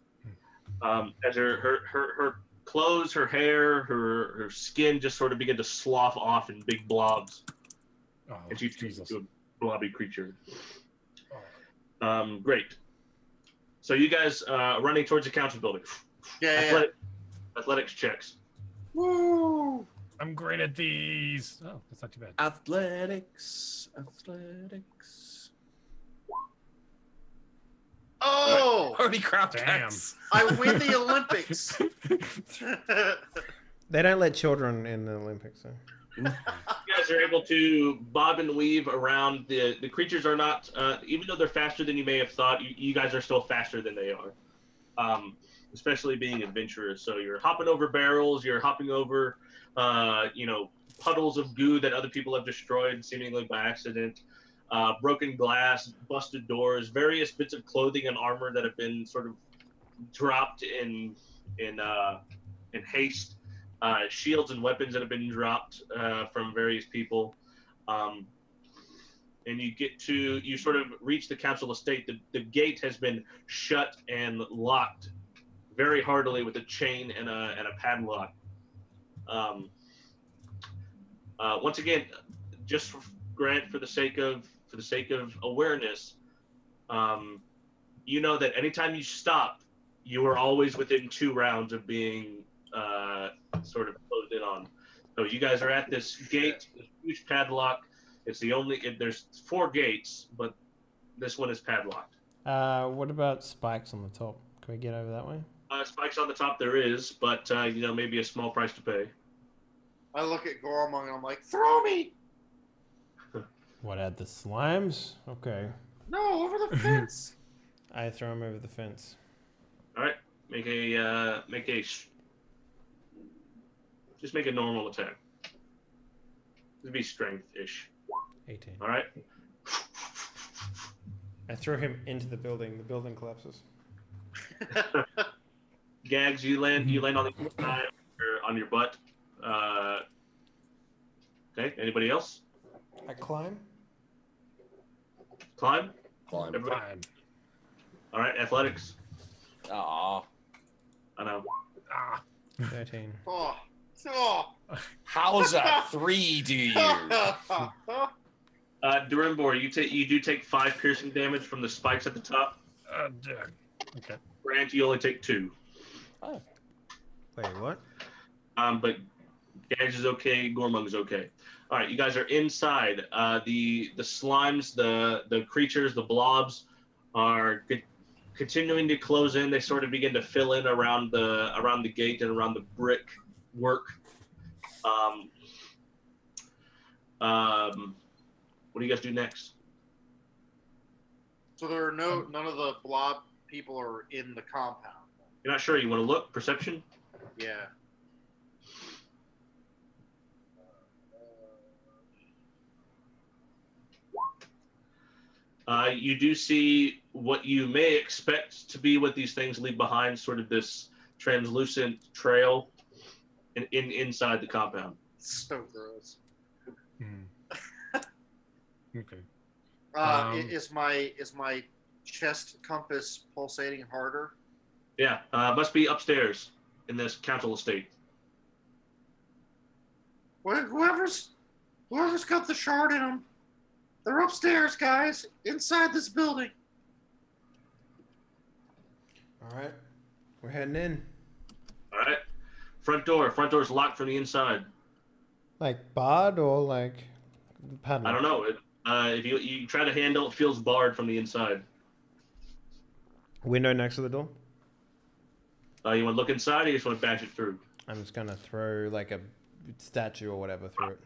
As her clothes, her hair, her skin just sort of begin to slough off in big blobs, and she turns into a blobby creature. Great. So you guys running towards the council building. Yeah. Athletics checks. Woo! I'm great at these. Oh, that's not too bad. Athletics. Oh! Holy crap! Damn. Gags. I win the Olympics. They don't let children in the Olympics, so. You guys are able to bob and weave around. The creatures are not, even though they're faster than you may have thought, you guys are still faster than they are. Especially being adventurous. So you're hopping over barrels, you're hopping over, puddles of goo that other people have destroyed seemingly by accident, broken glass, busted doors, various bits of clothing and armor that have been sort of dropped in haste, shields and weapons that have been dropped from various people. And you sort of reach the council estate. The gate has been shut and locked very heartily with a chain and a padlock. Once again, just Grant, for the sake of awareness, you know that anytime you stop, you are always within 2 rounds of being sort of closed in on. So you guys are at this gate, this huge padlock. There's 4 gates, but this one is padlocked. What about spikes on the top? Can we get over that way? Spikes on the top there is, but maybe a small price to pay. I look at Gormong and I'm like, throw me! What, at the slimes? Okay. No, over the fence. I throw him over the fence. All right, just make a normal attack. It'd be strength-ish. 18. All right. I throw him into the building. The building collapses. Gags, you land on the inside or on your butt. Okay. Anybody else? I climb. Climb. Climb. All right. Athletics. Ah. I know. 13. Oh. How's a 3 do you? Durimbor, you do take 5 piercing damage from the spikes at the top. Okay. Grant, you only take 2. Oh. Wait, what? But Gags is okay. Gormung's okay. All right, you guys are inside. The slimes, the creatures, the blobs are continuing to close in. They sort of begin to fill in around the gate and around the brick work. What do you guys do next? So there are none of the blob people are in the compound. You're not sure. You want to look? Perception? Yeah. You do see what you may expect to be what these things leave behind, sort of this translucent trail inside the compound. So gross. Okay. Is my chest compass pulsating harder? Yeah, must be upstairs in this council estate. Whoever's got the shard in them, they're upstairs, guys, inside this building. All right. We're heading in. All right. Front door's locked from the inside. Like barred or like padlock? I don't know. If you try to handle it, feels barred from the inside. Window next to the door? You want to look inside, or you just want to bash it through? I'm just going to throw like a statue or whatever through it.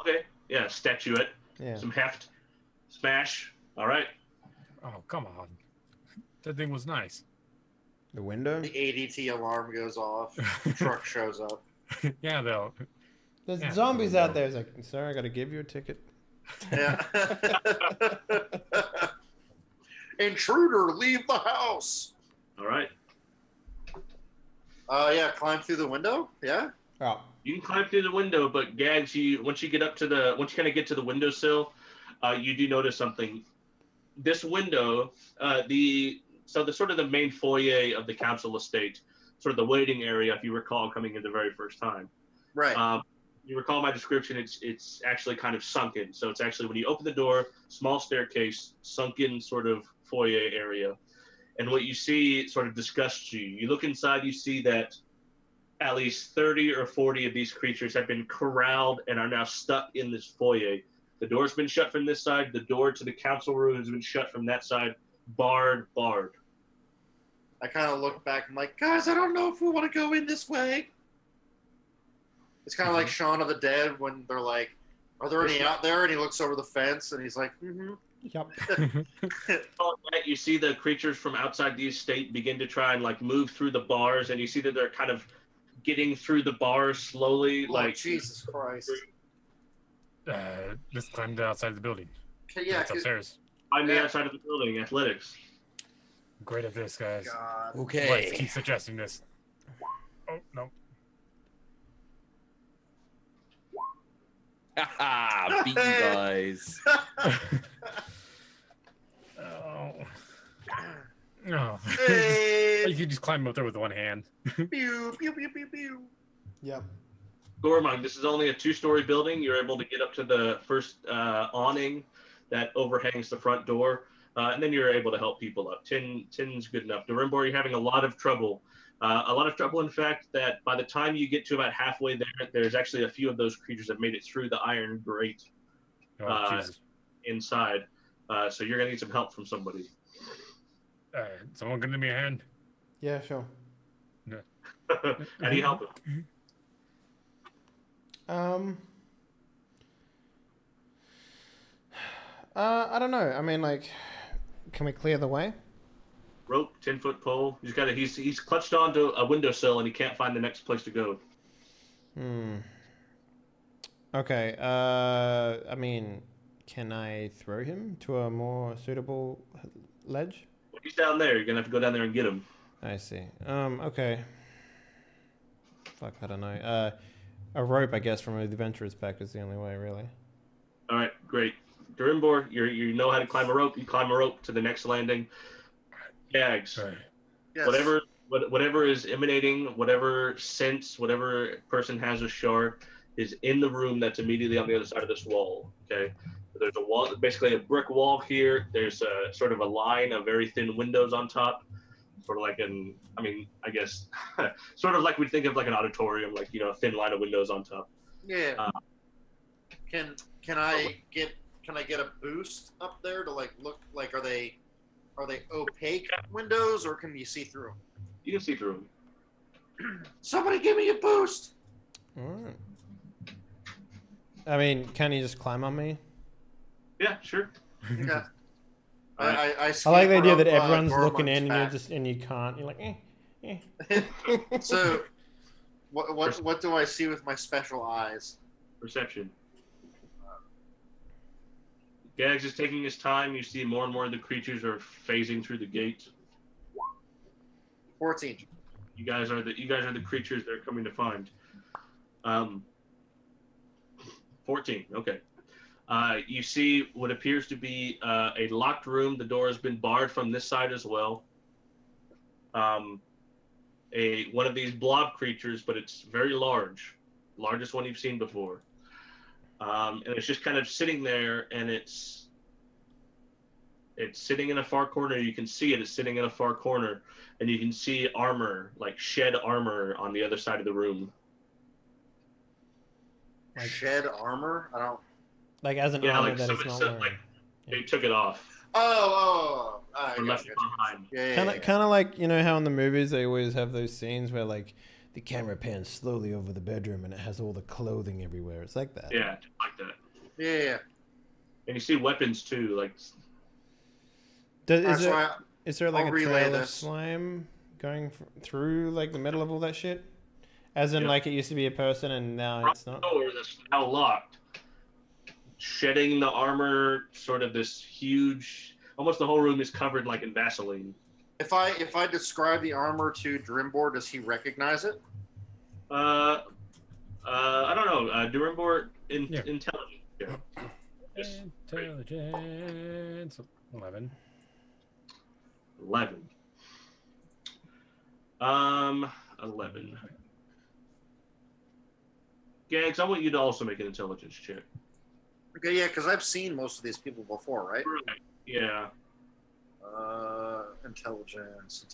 Okay. Yeah, statuette. Yeah. Some heft. Smash. All right. Oh, come on. That thing was nice. The window? The ADT alarm goes off. The truck shows up. Yeah, though. There's Yeah. zombies out there. It's like, sir, I got to give you a ticket. Yeah. Intruder, leave the house. All right. Yeah, climb through the window. Yeah. Oh. You can climb through the window, but Gags, once you kind of get to the windowsill, you do notice something. This window, the sort of the main foyer of the council estate, sort of the waiting area, if you recall, coming in the very first time. Right. You recall my description. It's actually kind of sunken. So it's actually when you open the door, small staircase, sunken sort of foyer area, and what you see sort of disgusts you. You look inside, you see that at least 30 or 40 of these creatures have been corralled and are now stuck in this foyer. The door's been shut from this side. The door to the council room has been shut from that side. Barred. I kind of look back. I'm like, guys, I don't know if we want to go in this way. It's kind of like Shaun of the Dead when they're like, are there any out there? And he looks over the fence and he's like, mm-hmm. Yep. You see the creatures from outside the estate begin to try and like move through the bars, and you see that they're kind of getting through the bars slowly. Oh, like Jesus Christ. Let's climb the outside of the building. Yeah, It's upstairs. I'm the outside of the building. Athletics. Great at this, guys. God. Okay. Let's keep suggesting this. Oh, no. Haha, beat you guys. Oh. No. Hey. You can just climb up there with one hand. Pew, pew, pew, pew, pew. Yep. Gormung, this is only a 2-story building. You're able to get up to the first awning that overhangs the front door, and then you're able to help people up. 10's good enough. Durimbor, you're having a lot of trouble. In fact, that by the time you get to about halfway there, there's actually a few of those creatures that made it through the iron grate inside. So you're going to need some help from somebody. Someone give me a hand. Yeah, sure. How do you help him? I don't know. I mean, like, can we clear the way? Rope, 10-foot pole. He's clutched onto a windowsill and he can't find the next place to go. Okay. I mean, can I throw him to a more suitable ledge? Well, he's down there. You're gonna have to go down there and get him. I see. Okay. Fuck, I don't know. A rope, I guess, from an adventurer's pack is the only way, really. All right, great. Durimbor, you know how to climb a rope. You climb a rope to the next landing. Gags. Sorry. Yes. Whatever is emanating, whatever sense, whatever person has a shard is in the room that's immediately on the other side of this wall. Okay. There's a wall, basically a brick wall here. There's a sort of a line of very thin windows on top. Sort of like I guess, sort of like we'd think of like an auditorium, like, a thin line of windows on top. Yeah. Can I get a boost up there to like look like are they opaque windows or can you see through them? You can see through them. Somebody give me a boost. All right. I mean, can he just climb on me? Yeah, sure. Okay. I like the idea that everyone's looking in and you can't. You're like, eh. So, what do I see with my special eyes? Perception. Gags is taking his time. You see more and more of the creatures are phasing through the gate. 14. You guys are the creatures they're coming to find. 14. Okay. You see what appears to be a locked room. The door has been barred from this side as well. One of these blob creatures, but it's very large, largest one you've seen before. And it's just kind of sitting there, and it's sitting in a far corner. You can see it. It's sitting in a far corner, and you can see armor, like shed armor, on the other side of the room. Like shed armor? I don't. Like as an armor that it's not wearing. Like, they took it off. Oh. Or left it behind. Yeah. Kind of like, how in the movies they always have those scenes where like the camera pans slowly over the bedroom and it has all the clothing everywhere. It's like that. Yeah, just like that. Yeah. And you see weapons too, like. Is there like a trail of slime going through like the middle of all that shit? As in, like it used to be a person and now it's not. Door that's now locked. Shedding the armor, sort of this huge. Almost the whole room is covered like in Vaseline. If I describe the armor to Durimbor, does he recognize it? I don't know. Durimbor intelligent. Yeah. Intelligence. 11. 11. Gags, I want you to also make an intelligence check. Okay, yeah, because I've seen most of these people before, right? Right. Yeah. Intelligence.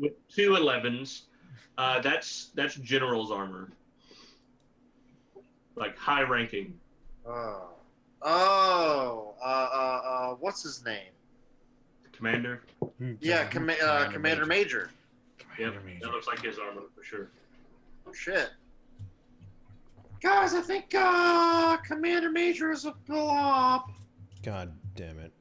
With 2 11s, that's general's armor, like high ranking. What's his name? Commander. Yeah, Commander Major. Yep, that looks like his armor for sure. Oh shit, guys! I think Commander Major is a blob. God damn it,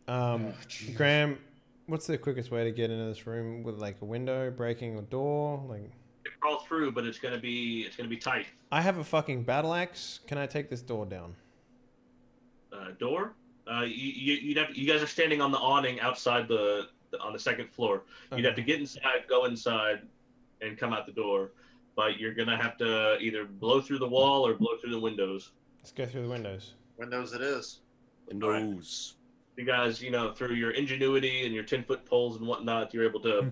Graham. What's the quickest way to get into this room with like a window, breaking a door, like? You can crawl through, but it's gonna be tight. I have a fucking battle axe. Can I take this door down? Door? You guys are standing on the awning outside on the second floor. You'd have to get inside, go inside, and come out the door. But you're gonna have to either blow through the wall or blow through the windows. Let's go through the windows. Windows it is. Windows. You guys, through your ingenuity and your 10-foot poles and whatnot, you're able to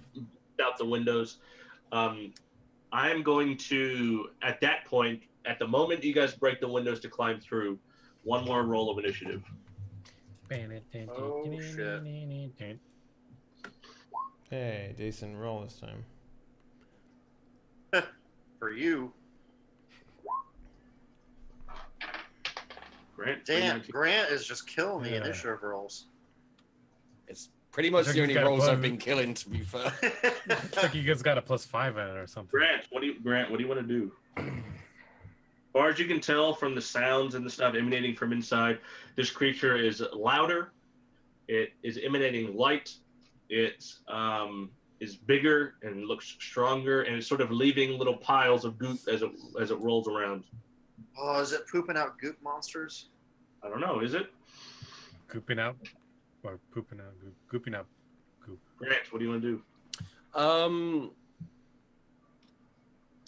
out the windows. I'm going to, at that point, at the moment you guys break the windows to climb through, one more roll of initiative. Oh, shit. Hey, decent roll this time. For you. Grant. Damn, Grant is just killing the initiative rolls. It's pretty much the only rolls I've been killing, to be fair. Looks like you guys got a +5 in it or something. Grant, what do you want to do? As far as you can tell from the sounds and the stuff emanating from inside, this creature is louder. It is emanating light. It is bigger and looks stronger, and it's sort of leaving little piles of goop as it rolls around. Oh, is it pooping out goop monsters? I don't know. Is it? Gooping out? Or pooping out goop? Gooping out goop. Grant, what do you want to do?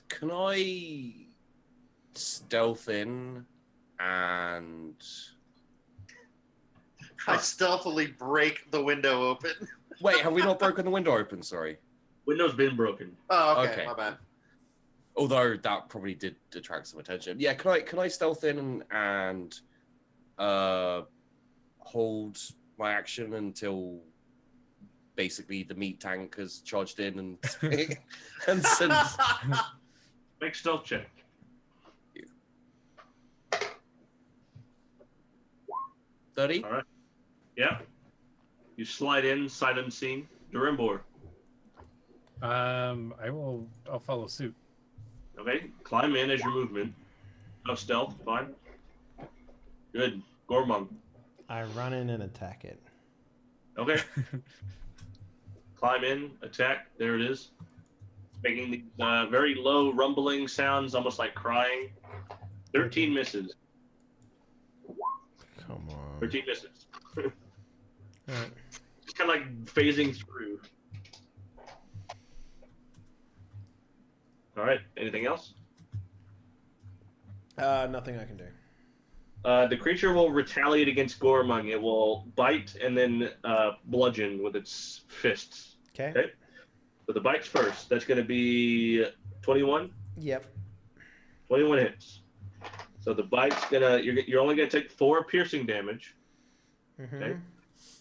Can I stealth in and... I stealthily break the window open. Wait, have we not broken the window open? Sorry. Window's been broken. Oh, okay. My bad. Although that probably did attract some attention. Yeah, can I stealth in and hold my action until basically the meat tank has charged in and and since make stealth check. 30. All right. Yeah. You slide in, sight unseen. Durimbor. I'll follow suit. Okay. Climb in as your movement. No stealth. Fine. Good. Gormung. I run in and attack it. Okay. Climb in, attack. There it is. Making these very low rumbling sounds, almost like crying. 13 misses. Come on. 13 misses. Right. Just kind of like phasing through. All right. Anything else? Nothing I can do. The creature will retaliate against Gormung. It will bite and then bludgeon with its fists. Okay. So the bite's first. That's going to be 21. Yep. 21 hits. So the bite's you're only gonna take 4 piercing damage. Mm-hmm. Okay.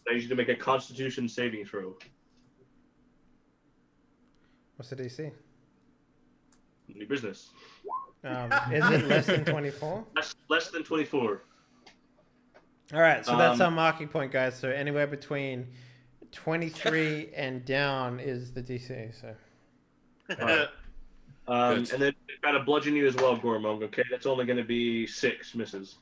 I need you to make a Constitution saving throw. What's the DC? Your business. Is it less than 24? Less than 24. All right, so that's our marking point, guys. So anywhere between 23 and down is the DC. So. Right. And then it's got to bludgeon you as well, Gormung. Okay, that's only going to be 6 misses.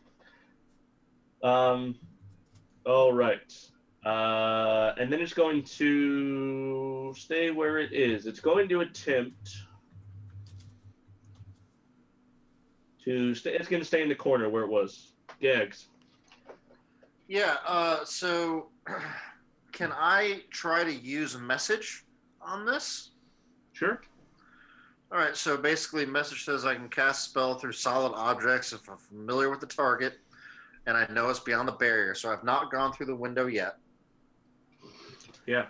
All right. And then it's going to stay where it is. It's going to attempt to stay. It's going to stay in the corner where it was. Gags. Yeah. So, can I try to use a message on this? Sure. All right. So basically, message says I can cast spell through solid objects if I'm familiar with the target, and I know it's beyond the barrier. So I've not gone through the window yet. Yeah.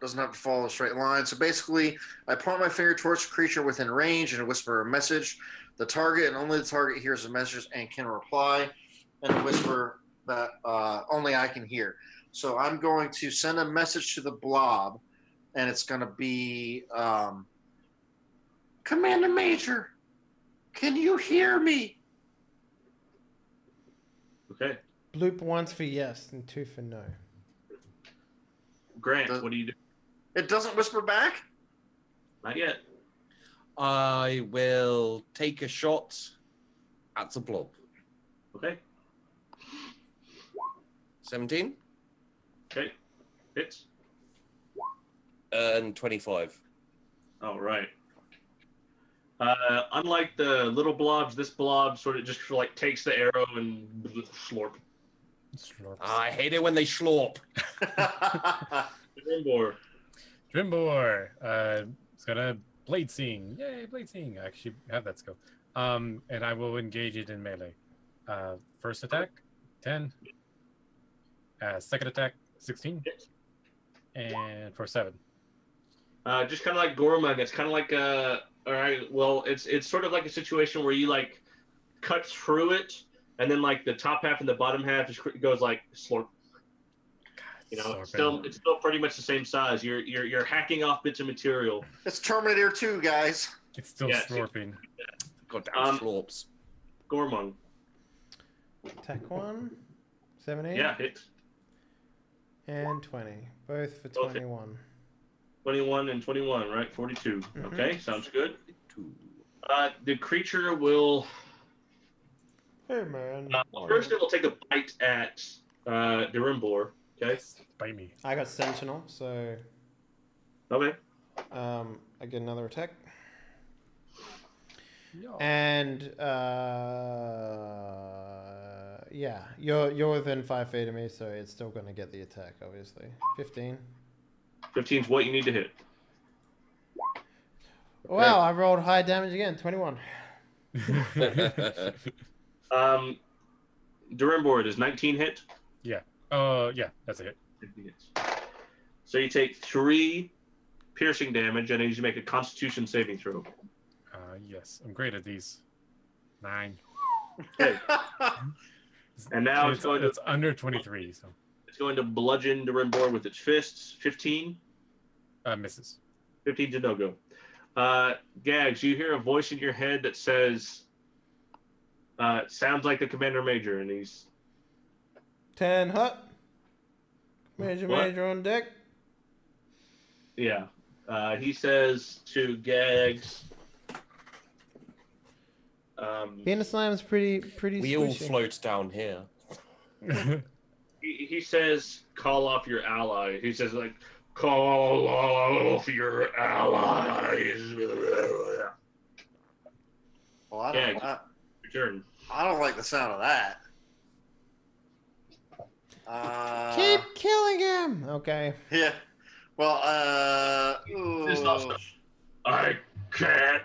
Doesn't have to follow a straight line. So basically, I point my finger towards the creature within range and whisper a message. The target and only the target hears the message and can reply in a whisper that only I can hear. So I'm going to send a message to the blob, and it's going to be, Commander Major, can you hear me? Okay. Bloop once for yes and 2 for no. Grant, what do you do? It doesn't whisper back? Not yet. I will take a shot at the blob. Okay. 17. Okay. Hits. And 25. All right. Unlike the little blobs, this blob sort of just like takes the arrow and slurp. I hate it when they slurp. Drimbor. It's got a blade seeing. Yay, blade seeing. I actually have that skill. And I will engage it in melee. First attack, 10. Second attack, 16. And for 7. Just kind of like Gormug. It's kind of like all right. Well, it's sort of like a situation where you like cut through it, and then like the top half and the bottom half just goes like slurp. You know, it's still pretty much the same size. You're hacking off bits of material. It's Terminator 2, guys. It's still slurping. Goddamn slorps. Gormung. Attack 1. 17. Yeah, hits. And 20. Both for Both 21. 21 and 21, right? 42. Mm-hmm. Okay, sounds good. The creature will... Hey, man. First, it will take a bite at Durimbor. Okay? Bite me. I got Sentinel, so... Okay. I get another attack. Yo. And, yeah. You're within 5 feet of me, so it's still going to get the attack, obviously. 15. 15 is what you need to hit. Wow, I rolled high damage again. 21. Durimbor, does 19 hit? Yeah. Yeah, that's a hit. So you take 3 piercing damage, and I need you to make a Constitution saving throw. Yes, I'm great at these. 9. Okay. And now it's under 23, so it's going to bludgeon Durimbor with its fists. 15. Misses. 15 to no go. Gags, you hear a voice in your head that says, sounds like the Commander Major, and he's... 10 hut. Major on deck. Yeah. He says to Gags... Penis Slam's pretty We squishy. all float down here. he says, call off your ally. He says, like, call off your allies. Well, Your turn. I don't like the sound of that. Keep killing him. Okay. Yeah. Well, This also, I can't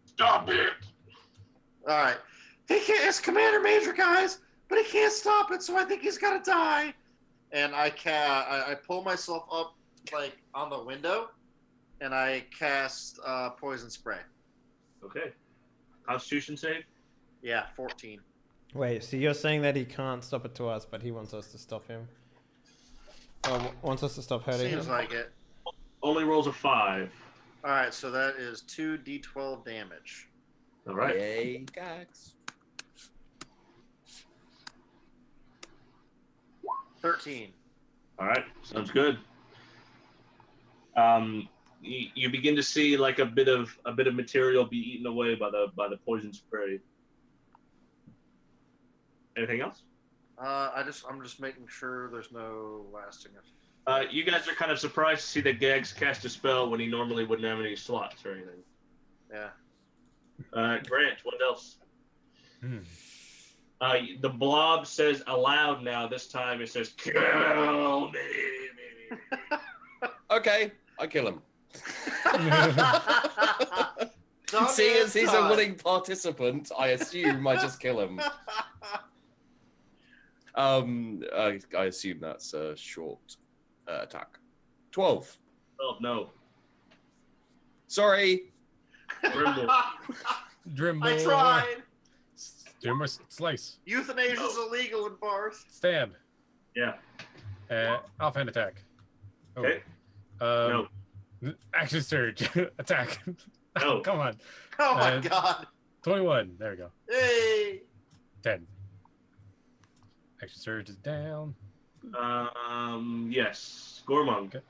stop it. all right. He can't. It's Commander Major, guys, but he can't stop it. So I think he's gotta die. And I pull myself up like on the window, and I cast poison spray. Okay. Constitution save? Yeah, 14. Wait, so you're saying that he can't stop it to us, but he wants us to stop him? Wants us to stop hurting Seems him? like it. Only rolls a 5. All right, so that is 2d12 damage. All right. Yay, Gags. 13. All right. Sounds good. You begin to see like a bit of material be eaten away by the poison spray. Anything else? I'm just making sure there's no lasting effect. You guys are kind of surprised to see that Gags cast a spell when he normally wouldn't have any slots or anything. Yeah. Grant, what else? The blob says aloud now. This time it says, "Kill me." Okay, I kill him. Dumb Seeing as he's a time. willing participant, I assume I just kill him. I assume that's a short attack. 12. Oh no. Sorry. Drimble. I tried. Drimble slice. Euthanasia is illegal in bars. Stab. Yeah. Offhand attack. Oh. Okay. No. Action surge. Attack. No. Come on. Oh my god. 21. There we go. Hey. 10. Action surge is down. Yes. Gormung. Okay.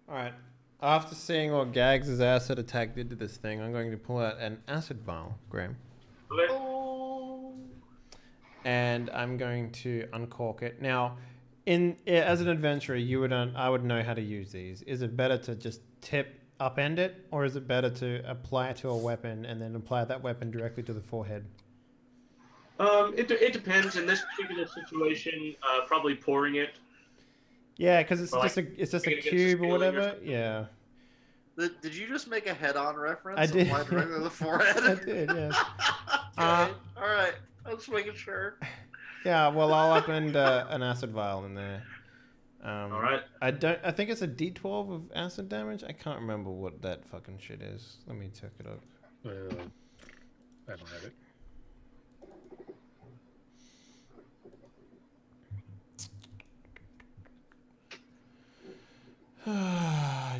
Alright. After seeing what Gags' acid attack did to this thing, I'm going to pull out an acid vial, Graham. Okay. Oh. And I'm going to uncork it. Now, as an adventurer, I would know how to use these. Is it better to just upend it, or is it better to apply it to a weapon and then apply that weapon directly to the forehead? It depends. In this particular situation, probably pouring it. Yeah, because it's Like, just a against the cube or ceiling or whatever. something? Yeah. Did you just make a head-on reference? I did. Applied directly to the forehead. I did, yes. Okay. All right. I was making sure. Yeah, well, I'll upend an acid vial in there. All right. I think it's a D12 of acid damage. I can't remember what that fucking shit is. Let me check it up. I don't have it.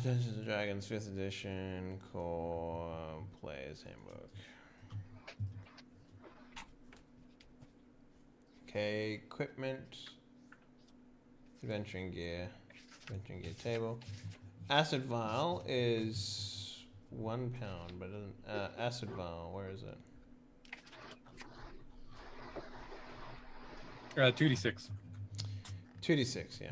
Dungeons and Dragons. Dragons 5th edition core player's handbook. Okay, equipment, adventuring gear table. Acid vial is £1, but acid vial, where is it? 2d6. 2d6, yeah.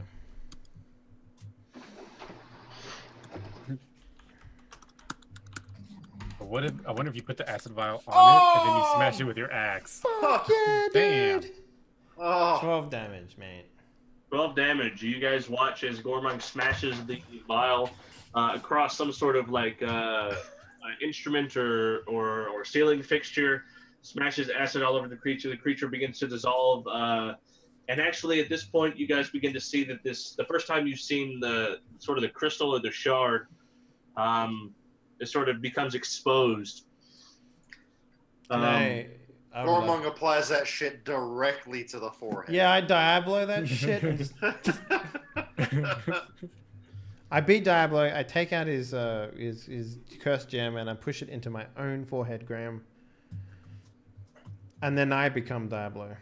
I wonder if you put the acid vial on it and then you smash it with your axe. Fuck yeah, Damn. dude. Oh. 12 damage, mate. 12 damage. You guys watch as Gormunk smashes the vial across some sort of like instrument or ceiling fixture, smashes acid all over the creature. The creature begins to dissolve. And actually, at this point, you guys begin to see that the first time you've seen the sort of the crystal or the shard, it sort of becomes exposed. Gormunk applies that shit directly to the forehead. Yeah, I Diablo that shit. I beat Diablo. I take out his cursed gem and I push it into my own forehead, Graham. And then I become Diablo.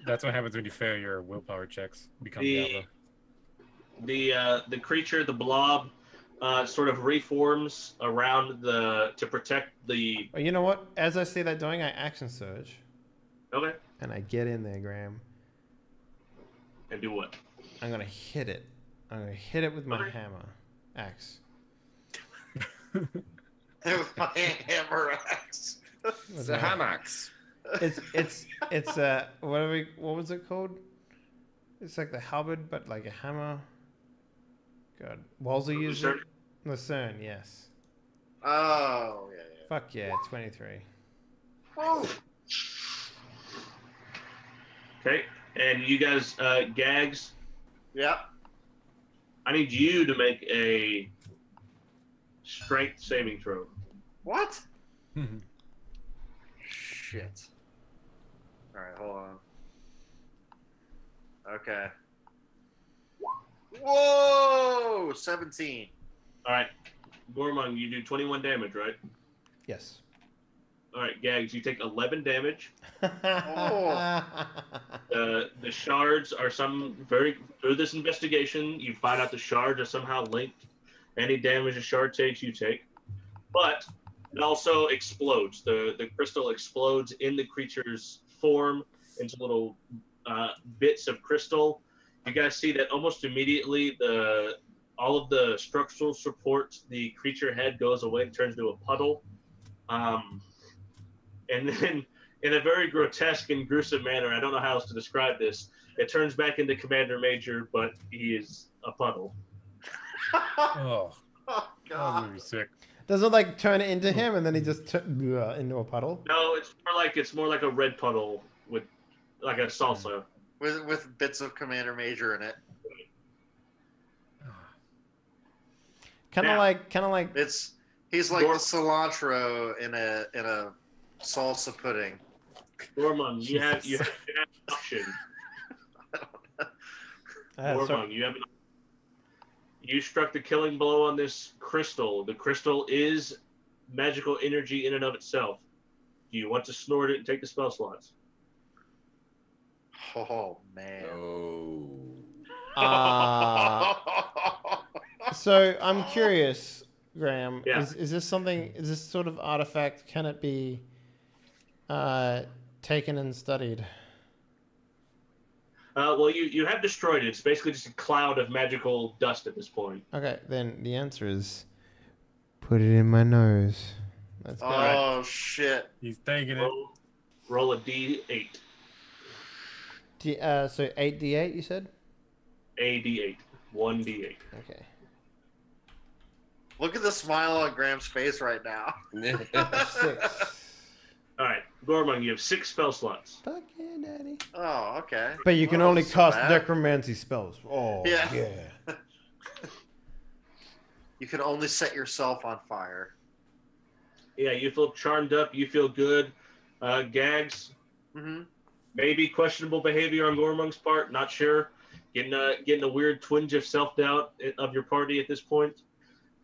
That's what happens when you fail your willpower checks. Become Diablo. The creature, the blob, sort of reforms around to protect the. You know what? As I see that doing, I action surge. Okay. And I get in there, Graham. And do what? I'm gonna hit it. I'm gonna hit it with my axe. With my hammer axe. It's a ham axe. It's what was it called? It's like the halberd, but like a hammer. God, Wolsey used it. Lucerne, yes. Oh yeah. Fuck yeah, 23. Whoa. Okay, and you guys, Gags. Yeah. I need you to make a strength saving throw. What? Shit. All right, hold on. Okay. Whoa! 17. All right, Gormunk, you do 21 damage, right? Yes. All right, Gags, you take 11 damage. Oh. The shards are through this investigation, you find out the shards are somehow linked. Any damage a shard takes, you take. But it also explodes. The crystal explodes in the creature's form into little bits of crystal. You guys see that almost immediately all of the structural support, the creature head goes away and turns into a puddle. And then, in a very grotesque and gruesome manner, I don't know how else to describe this, it turns back into Commander Major, but he is a puddle. Oh, God. that would be sick. Does it like turn it into him and then he just into a puddle? No, it's more like a red puddle with like a salsa. With bits of Commander Major in it. Kind of like. He's like the cilantro in a salsa pudding. Gormunk, you have an option. Gormunk, you struck the killing blow on this crystal. The crystal is magical energy in and of itself. Do you want to snort it and take the spell slots? Oh man. So I'm curious, Graham. Yeah. Is this something? Is this sort of artifact? Can it be taken and studied? Well, you have destroyed it. It's basically just a cloud of magical dust at this point. Okay, then the answer is put it in my nose. Let's go. Oh shit! He's taking it. Roll a d8. So 8d8, you said? A d8. 1d8. Okay. Look at the smile on Graham's face right now. 6. All right, Gormunk, you have 6 spell slots. Fuck yeah, daddy. Oh, okay. But you can only cast necromancy spells. Oh, Yeah. yeah. You can only set yourself on fire. Yeah, you feel charmed up. You feel good. Gags. Mm-hmm. Maybe questionable behavior on Gormunk's part. Not sure. Getting a weird twinge of self-doubt of your party at this point.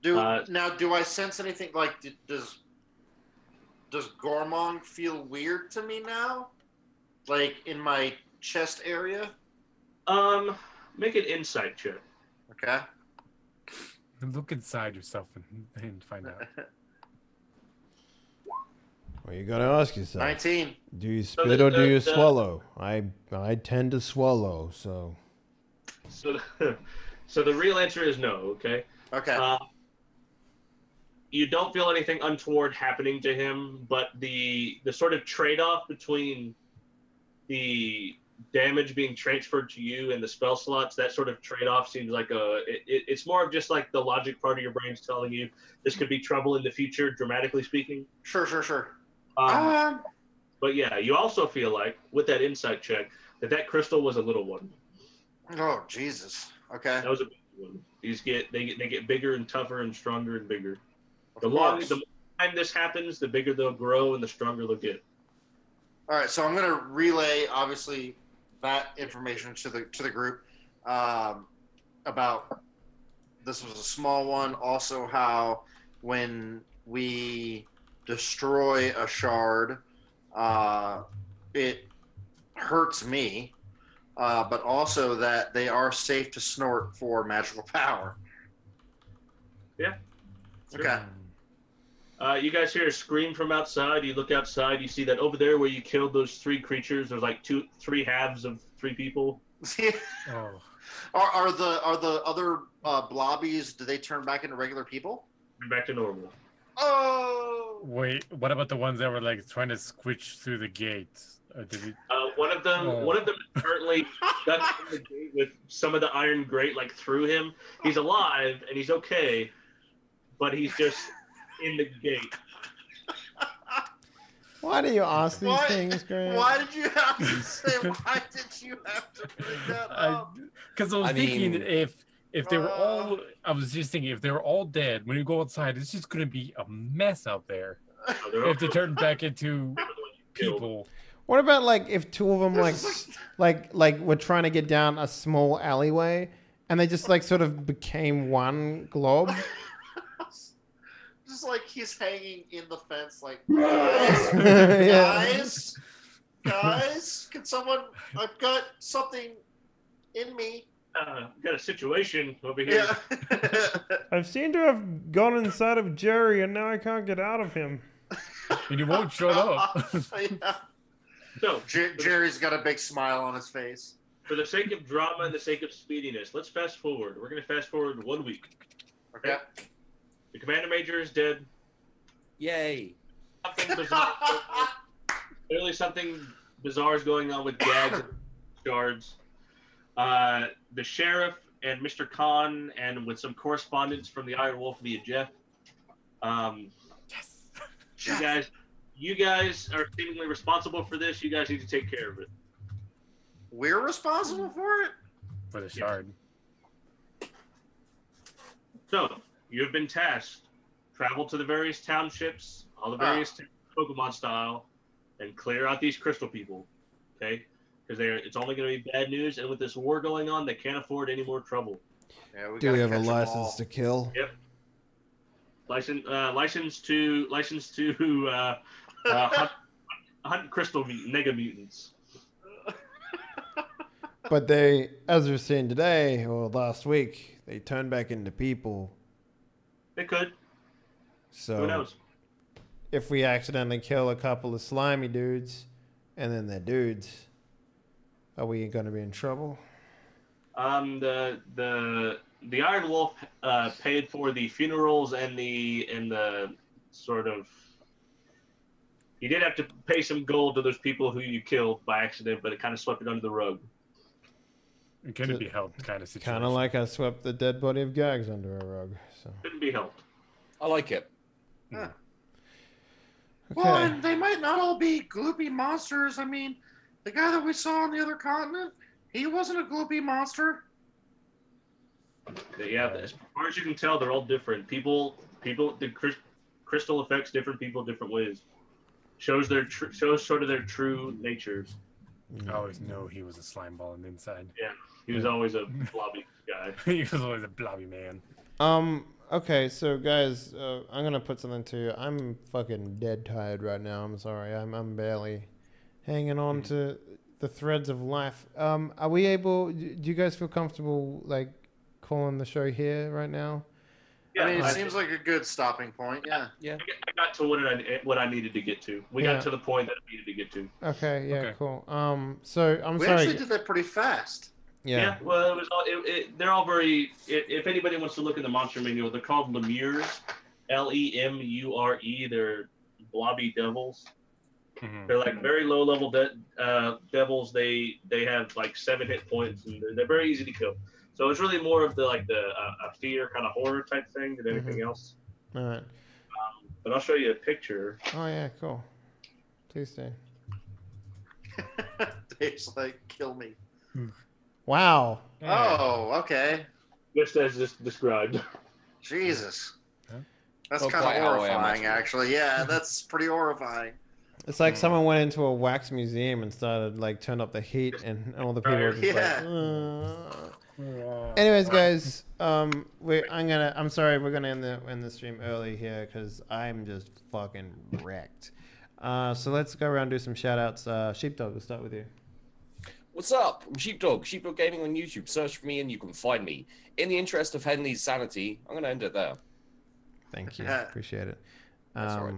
Do I sense anything like does Gormong feel weird to me now? Like in my chest area? Make an insight check. Okay. Look inside yourself and find out. Well, you gotta ask yourself. 19. Do you spit or do you swallow? I tend to swallow, so. So the real answer is no. Okay. Okay. You don't feel anything untoward happening to him, but the sort of trade-off between the damage being transferred to you and the spell slots, that sort of trade-off seems like it's more of just like the logic part of your brain's telling you this could be trouble in the future, dramatically speaking. Sure. But yeah, you also feel like with that insight check that crystal was a little one. Oh Jesus. Okay. That was a big one. They get bigger and tougher and stronger and bigger. The more time this happens, the bigger they'll grow and the stronger they'll get. All right, so I'm going to relay, obviously, that information to the group about this was a small one. Also, how when we destroy a shard, it hurts me, but also that they are safe to snort for magical power. Yeah. Sure. Okay. You guys hear a scream from outside. You look outside. You see that over there where you killed those 3 creatures. There's like 3 halves of 3 people. Oh. Are the other blobbies? Do they turn back into regular people? Back to normal. Oh. Wait, what about the ones that were like trying to squish through the gate? One of them is currently stuck in the gate with some of the iron grate like through him. He's alive and he's okay, but he's just in the gate. Why do you ask these things, Grant? Why did you have to say? Why did you have to bring that up? Because I was thinking if they were all, I was just thinking if they were all dead, when you go outside, it's just going to be a mess out there. If they turn back into people. What about like if 2 of them like were trying to get down a small alleyway and they just like sort of became one glob? Just like he's hanging in the fence, like guys, can someone? I've got something in me. Got a situation over here. Yeah. I seem to have gone inside of Jerry, and now I can't get out of him. And he won't shut up. Yeah. So Jerry's got a big smile on his face. For the sake of drama and the sake of speediness, let's fast forward. We're going to fast forward 1 week. Okay. The Commander Major is dead. Yay. Something bizarre. Clearly something bizarre is going on with gags and shards. The Sheriff and Mr. Khan, and with some correspondence from the Iron Wolf via Jeff. Yes. You guys are seemingly responsible for this. You guys need to take care of it. We're responsible for it? For the shard. So, you have been tasked. Travel to the various townships, all the various Pokemon style, and clear out these crystal people. Okay? Because it's only going to be bad news, and with this war going on, they can't afford any more trouble. Yeah, Do we have a license to kill? Yep. License to hunt crystal mega mutants. But they, as we've seen today or last week, they turn back into people. They could. So who knows? If we accidentally kill a couple of slimy dudes, and then they're dudes, are we going to be in trouble? The Iron Wolf paid for the funerals and the sort of. You did have to pay some gold to those people who you killed by accident, but it kind of swept it under the rug. It couldn't be helped, kind of situation. Kind of like I swept the dead body of Gags under a rug. So Couldn't be helped. I like it. Yeah. Okay. Well, and they might not all be gloopy monsters. I mean, the guy that we saw on the other continent, he wasn't a gloopy monster. Yeah, as far as you can tell, they're all different. The crystal affects different people different ways. Shows sort of their true natures. I always know he was a slime ball on the inside. Yeah, he was always a blobby guy. He was always a blobby man. Okay, so guys, I'm gonna put something to you. I'm fucking dead tired right now. I'm sorry. I'm barely hanging on to the threads of life. Are we able? Do you guys feel comfortable like calling the show here right now? Yeah, I mean, it seems like a good stopping point. Yeah. Yeah. I got to what I needed to get to. We got to the point that I needed to get to. Okay. Yeah. Okay. Cool. So I'm we sorry. We actually did that pretty fast. Yeah. Well, it was all. They're all very. If anybody wants to look in the monster manual, they're called lemures, Lemure. They're blobby devils. Mm-hmm. They're like very low level devils. They have like 7 hit points, and they're very easy to kill. So it's really more of the a fear kind of horror type thing than anything else. All right. But I'll show you a picture. Oh yeah, cool. Please do. Dave's like, kill me. Wow. Oh, okay. Just as described. Jesus. That's kind of horrifying, actually. Yeah, that's pretty horrifying. It's like someone went into a wax museum and started like turn up the heat, and all the people were just like. Anyways, guys, I'm sorry, we're gonna end the stream early here because I'm just fucking wrecked. So let's go around and do some shout outs. Sheepdog, we'll start with you. What's up? I'm Sheepdog Gaming on YouTube. Search for me and you can find me. In the interest of Henley's sanity, I'm gonna end it there. Thank you, appreciate it. That's all right,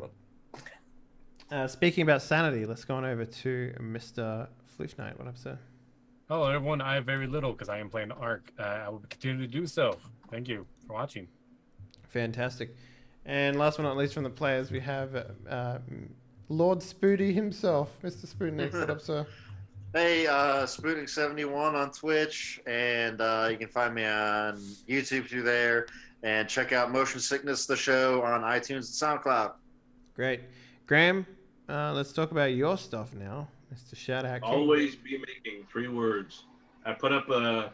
bud. Speaking about sanity, let's go on over to Mr. Floof Knight. What up, sir? Hello, everyone. I have very little because I am playing Ark. I will continue to do so. Thank you for watching. Fantastic. And last but not least from the players, we have Lord Spooty himself, Mr. Sputnik. What up, sir? Hey, Sputnik71 on Twitch, and you can find me on YouTube through there, and check out Motion Sickness, the show, on iTunes and SoundCloud. Great. Graham, let's talk about your stuff now. Mr. Shadowhack. Always be making 3 words. I put up the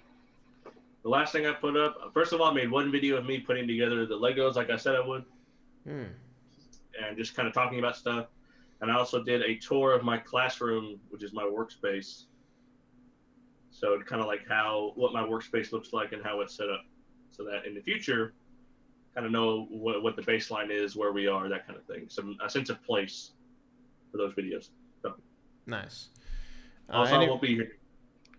last thing I put up. First of all, I made one video of me putting together the Legos like I said I would, and just kind of talking about stuff. And I also did a tour of my classroom, which is my workspace. So kind of like what my workspace looks like and how it's set up, so that in the future, kind of know what the baseline is, where we are, that kind of thing. A sense of place for those videos. So. Nice. Also, I won't be here.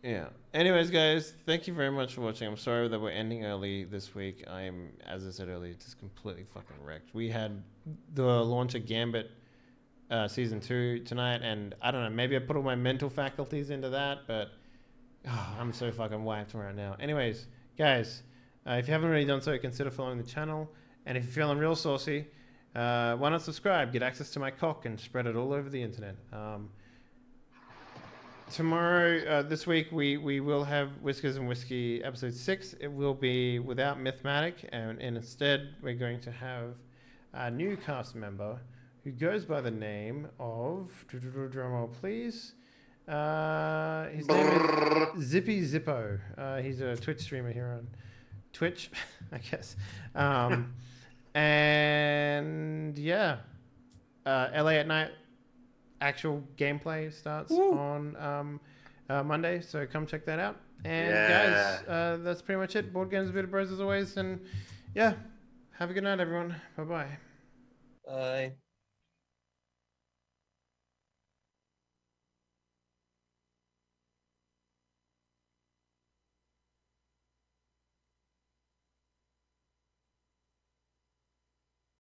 Yeah. Anyways, guys, thank you very much for watching. I'm sorry that we're ending early this week. I'm, as I said earlier, just completely fucking wrecked. We had the launch of Gambit Season 2 tonight, and I don't know, maybe I put all my mental faculties into that, but I'm so fucking wiped right now. Anyways, guys, if you haven't already done so, consider following the channel. And if you're feeling real saucy, why not subscribe? Get access to my cock and spread it all over the internet. Tomorrow, this week, we will have Whiskers and Whiskey episode 6. It will be without Mythmatic, and instead we're going to have a new cast member who goes by the name of, drumroll please, his name is Zippy Zippo. He's a Twitch streamer here on Twitch, I guess. And yeah, LA at Night actual gameplay starts on Monday, so come check that out. And guys, that's pretty much it. Board Games, a bit of bros as always, and yeah, have a good night, everyone. Bye-bye. Bye.